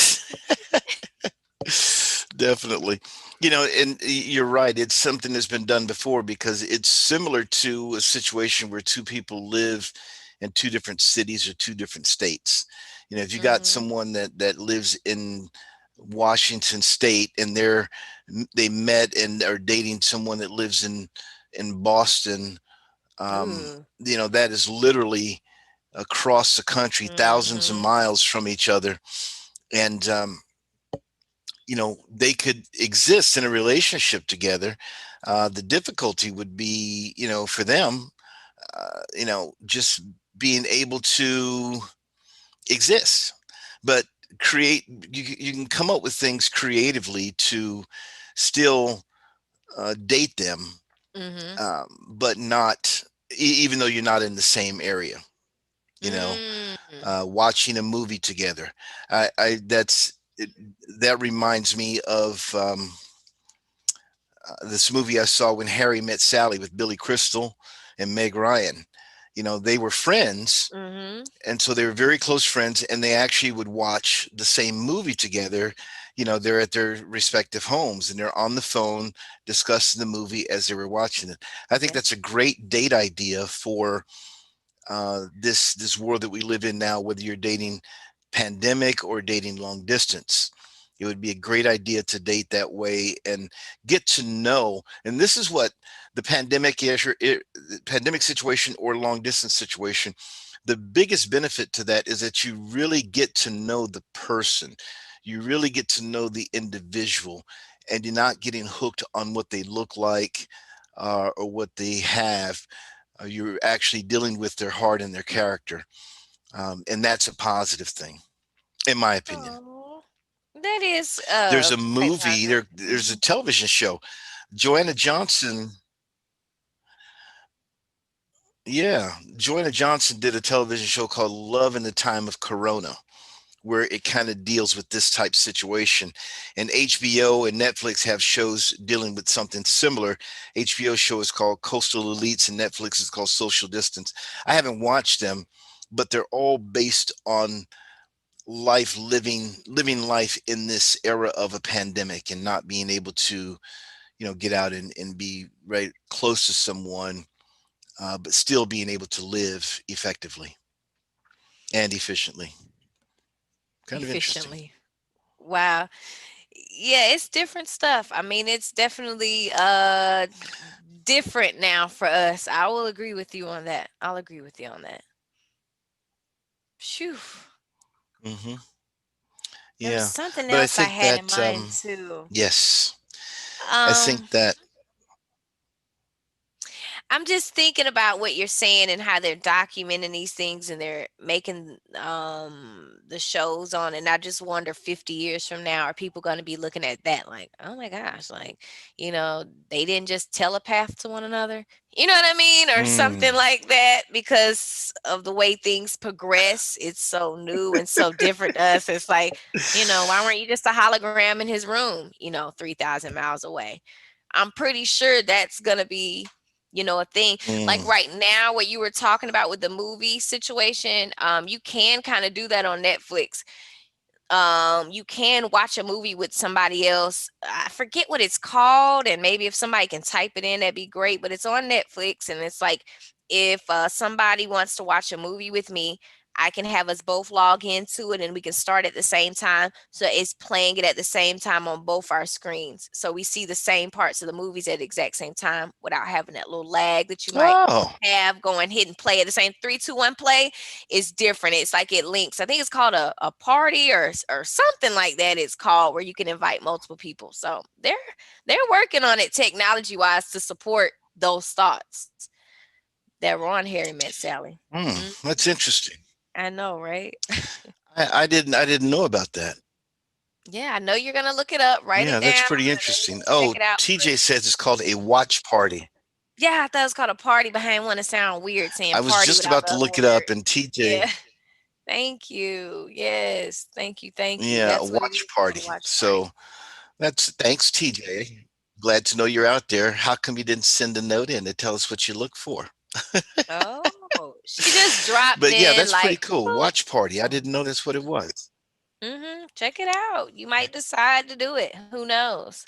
Definitely. And you're right. It's something that's been done before because it's similar to a situation where two people live in two different cities or two different states. If you got Mm-hmm. someone that lives in Washington State and they met and are dating someone that lives in Boston, Ooh. that is literally across the country, thousands of Mm-hmm. miles from each other, and they could exist in a relationship together. The difficulty would be, for them, just being able to exist, but create. You can come up with things creatively to still date them, Mm-hmm. but not even though you're not in the same area. You know, Mm. watching a movie together. That reminds me of this movie I saw, When Harry Met Sally, with Billy Crystal and Meg Ryan. They were friends, Mm-hmm. and so they were very close friends, and they actually would watch the same movie together. They're at their respective homes and they're on the phone discussing the movie as they were watching it. I think that's a great date idea for this world that we live in now, whether you're dating pandemic or dating long distance. It would be a great idea to date that way and get to know. And this is what the pandemic situation or long distance situation, the biggest benefit to that is that you really get to know the person. You really get to know the individual, and you're not getting hooked on what they look like or what they have. You're actually dealing with their heart and their character. And that's a positive thing, in my opinion. Oh, that is There's a quite movie, positive. there's a television show. Joanna Johnson, yeah, Joanna Johnson did a television show called Love in the Time of Corona, where it kind of deals with this type situation. And HBO and Netflix have shows dealing with something similar. HBO show is called Coastal Elites, and Netflix is called Social Distance. I haven't watched them, but they're all based on living life in this era of a pandemic and not being able to get out and be right close to someone, but still being able to live effectively and efficiently. Kind of interesting. Efficiently. Wow. Yeah, it's different stuff. I mean, it's definitely different now for us. I will agree with you on that. I'll agree with you on that. Phew. Hmm. There was Yeah, something but I else I think had in that mind too. yes, I think Um, that I'm just thinking about what you're saying and how they're documenting these things and they're making the shows on, and I just wonder 50 years from now, are people going to be looking at that like, oh my gosh, like, they didn't just telepath to one another. You know what I mean? Or something mm, like that, because of the way things progress. It's so new and so different to us. It's like, why weren't you just a hologram in his room, 3,000 miles away? I'm pretty sure that's going to be a thing. Like mm. right now, what you were talking about with the movie situation, you can kind of do that on Netflix. You can watch a movie with somebody else. I forget what it's called, and maybe if somebody can type it in, that'd be great. But it's on Netflix, and it's like, if somebody wants to watch a movie with me, I can have us both log into it and we can start at the same time. So it's playing it at the same time on both our screens. So we see the same parts of the movies at the exact same time without having that little lag that you might Oh, have going hit and play at the same 3, 2, 1 play. Is different. It's like it links. I think it's called a party or something like that. It's called, where you can invite multiple people. So they're working on it technology wise to support those thoughts that were on Harry Met Sally. Mhm. that's interesting. I know, right? I didn't know about that. Yeah, I know you're gonna look it up. Write Yeah, it that's down pretty and interesting. check Oh, it out. But TJ says it's called a watch party. yeah, I thought it was called a party behind one to sound weird saying I was party just without about the to other look it word. up, and TJ, Yeah. Thank you. Yes. Thank you. Thank you. yeah, a That's what it watch is, called a party. watch party. So that's thanks, TJ. Glad to know you're out there. How come you didn't send a note in to tell us what you look for? Oh, she just dropped But yeah, in that's pretty like cool. boop. Watch party. I So didn't know that's what it was. Check it out. You might decide to do it. Who knows?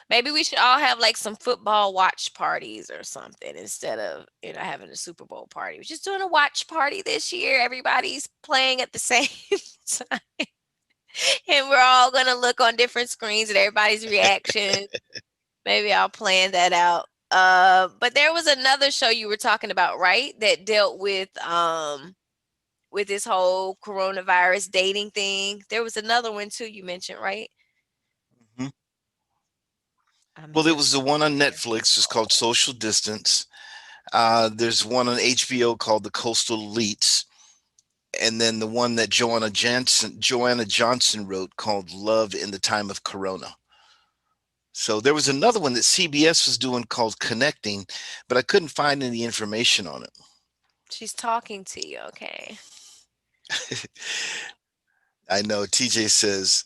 Maybe we should all have like some football watch parties or something instead of having a Super Bowl party. We're just doing a watch party this year. Everybody's playing at the same time, and we're all gonna look on different screens at everybody's reaction. Maybe I'll plan that out. But there was another show you were talking about, right? That dealt with this whole coronavirus dating thing. There was another one too you mentioned, right? Mhm. I'm Well, there here was the for one on you. Netflix. It's called Social Distance. There's one on HBO called The Coastal Elites, and then the one that Joanna Johnson wrote called Love in the Time of Corona. So there was another one that CBS was doing called Connecting, but I couldn't find any information on it. She's talking to you, okay? I know TJ says,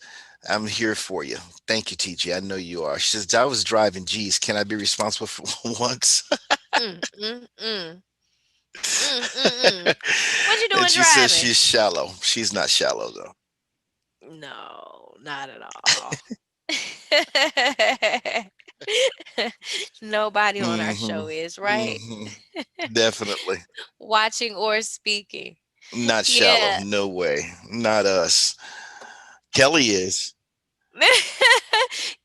I'm here for you. Thank you, TJ. I know you are. She says, I was driving. Geez, can I be responsible for once? Mm, mm, mm. What you And doing she says driving? she's shallow. She's not shallow, though. No, not at all. Nobody on our Hmm. show is, right? Hmm. Definitely. Watching or speaking. Not shallow. Yeah. No way. Not us. Kelly is.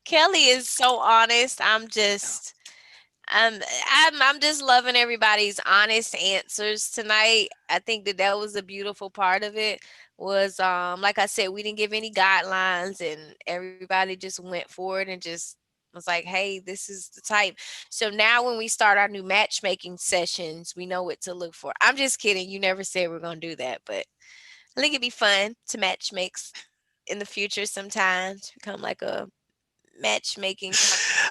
Kelly is so honest. I'm just loving everybody's honest answers tonight. I think that was a beautiful part of it. Was like I said, we didn't give any guidelines, and everybody just went forward and just was like, hey, this is the type. So now when we start our new matchmaking sessions, we know what to look for. I'm just kidding. You never said we're gonna do that, but I think it'd be fun to match makes in the future sometimes. Become like a matchmaking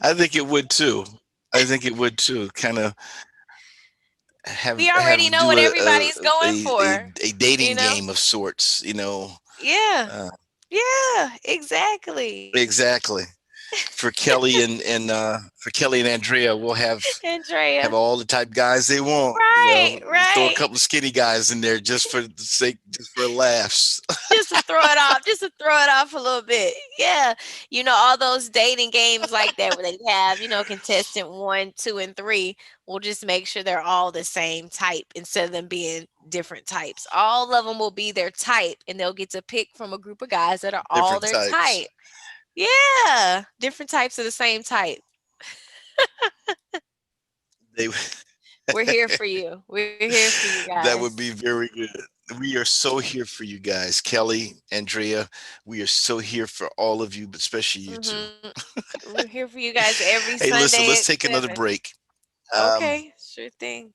I think it would too. I think it would too. Kind of we already have know do what everybody's going for, a you dating know? game of sorts. Yeah. Uh, Yeah, exactly. exactly. For Kelly and Andrea, we'll have Andrea. all the type guys they want. Right, Throw a right. couple of skinny guys in there just for the sake, just for laughs. Just to throw it off, just to throw it off a little bit. Yeah. All those dating games like that where they have, contestant 1, 2, and 3. We'll just make sure they're all the same type instead of them being different types. All of them will be their type, and they'll get to pick from a group of guys that are all Different their types. type. Yeah. Different types of the same type. They We're here for you. We're here for you that would guys. be very good. We are so here for you guys, Kelly, Andrea. We are so here for all of you, but especially you two. We're here for you guys every Hey, listen, Sunday let's at take another 7. break. Okay, sure thing.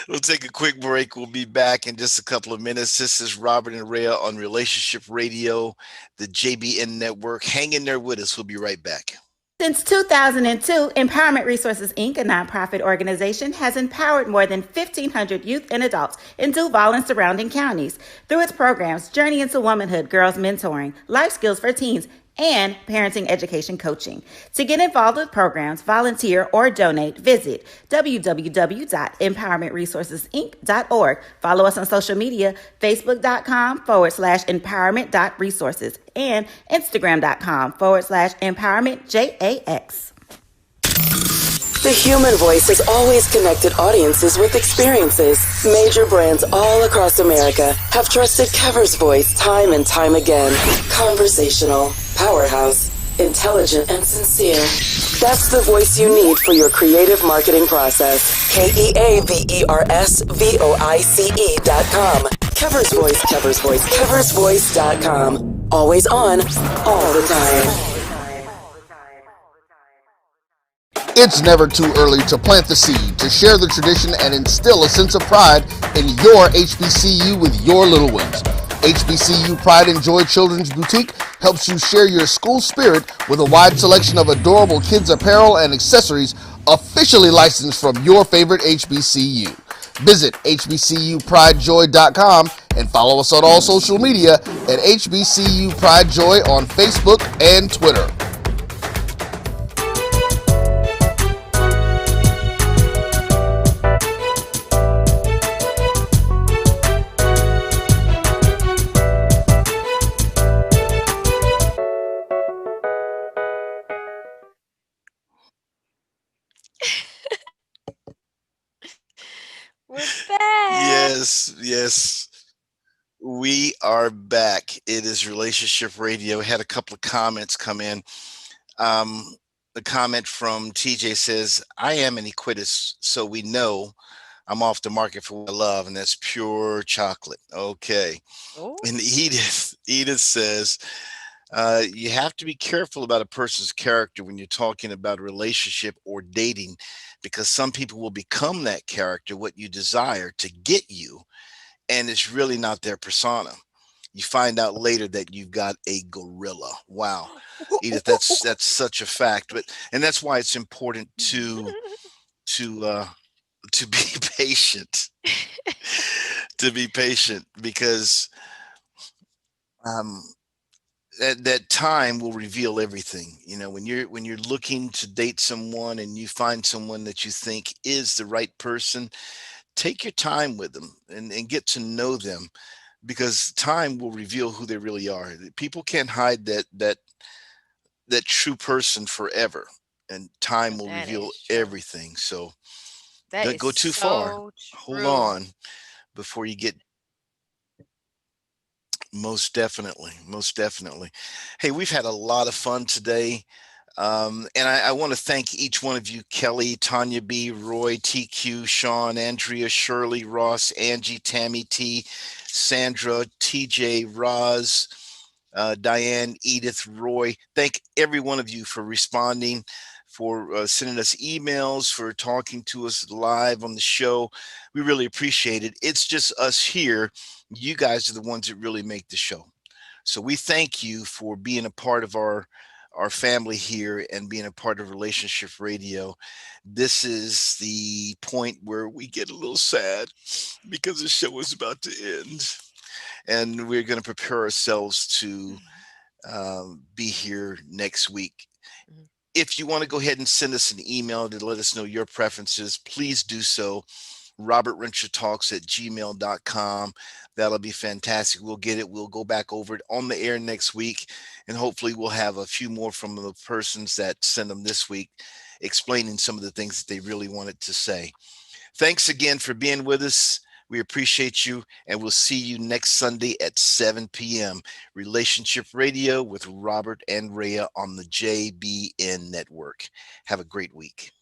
We'll take a quick break. We'll be back in just a couple of minutes. This is Robert and Reya on Relationship Radio, the JBN Network. Hang in there with us. We'll be right back. Since 2002, Empowerment Resources, Inc., a nonprofit organization, has empowered more than 1,500 youth and adults in Duval and surrounding counties. Through its programs, Journey into Womanhood, Girls Mentoring, Life Skills for Teens, and Parenting Education Coaching. To get involved with programs, volunteer, or donate, visit www.empowermentresourcesinc.org. Follow us on social media, facebook.com/empowerment.resources and instagram.com/empowermentjax. The human voice has always connected audiences with experiences. Major brands all across America have trusted Kever's voice time and time again. Conversational, powerhouse, intelligent, and sincere. That's the voice you need for your creative marketing process. KeaversVoice.com. Kever's Voice, Kever's Voice, KeversVoice.com. Always on, all the time. It's never too early to plant the seed, to share the tradition, and instill a sense of pride in your HBCU with your little ones. HBCU Pride and Joy Children's Boutique helps you share your school spirit with a wide selection of adorable kids' apparel and accessories officially licensed from your favorite HBCU. Visit hbcupridejoy.com and follow us on all social media at HBCU Pride Joy on Facebook and Twitter. Yes, yes. We are back. It is Relationship Radio. Had a couple of comments come in. The comment from TJ says, I am an Equitas, so we know I'm off the market for what I love, and that's pure chocolate. Okay. Oh. And Edith says, you have to be careful about a person's character when you're talking about a relationship or dating, because some people will become that character, what you desire, to get you, and it's really not their persona. You find out later that you've got a gorilla. Wow, Edith, that's such a fact. But and that's why it's important to to be patient, to be patient, because um, that time will reveal everything. You know, when you're looking to date someone and you find someone that you think is the right person, take your time with them and get to know them, because time will reveal who they really are. People can't hide that true person forever, and time will That reveal is true. everything. So That don't is go too far. so Hold true. on before you get. Most definitely, most definitely. Hey, we've had a lot of fun today. And I want to thank each one of you: Kelly, Tanya B, Roy, TQ, Sean, Andrea, Shirley, Ross, Angie, Tammy T, Sandra, TJ, Roz, Diane, Edith, Roy. Thank every one of you for responding, for sending us emails, for talking to us live on the show. We really appreciate it. It's just us here. You guys are the ones that really make the show. So we thank you for being a part of our family here and being a part of Relationship Radio. This is the point where we get a little sad because the show is about to end, and we're going to prepare ourselves to be here next week. If you want to go ahead and send us an email to let us know your preferences, please do so. robertrenchertalks@gmail.com. That'll be fantastic. We'll get it. We'll go back over it on the air next week, and hopefully we'll have a few more from the persons that send them this week, explaining some of the things that they really wanted to say. Thanks again for being with us. We appreciate you, and we'll see you next Sunday at 7 p.m. Relationship Radio with Robert and Reya on the JBN Network. Have a great week.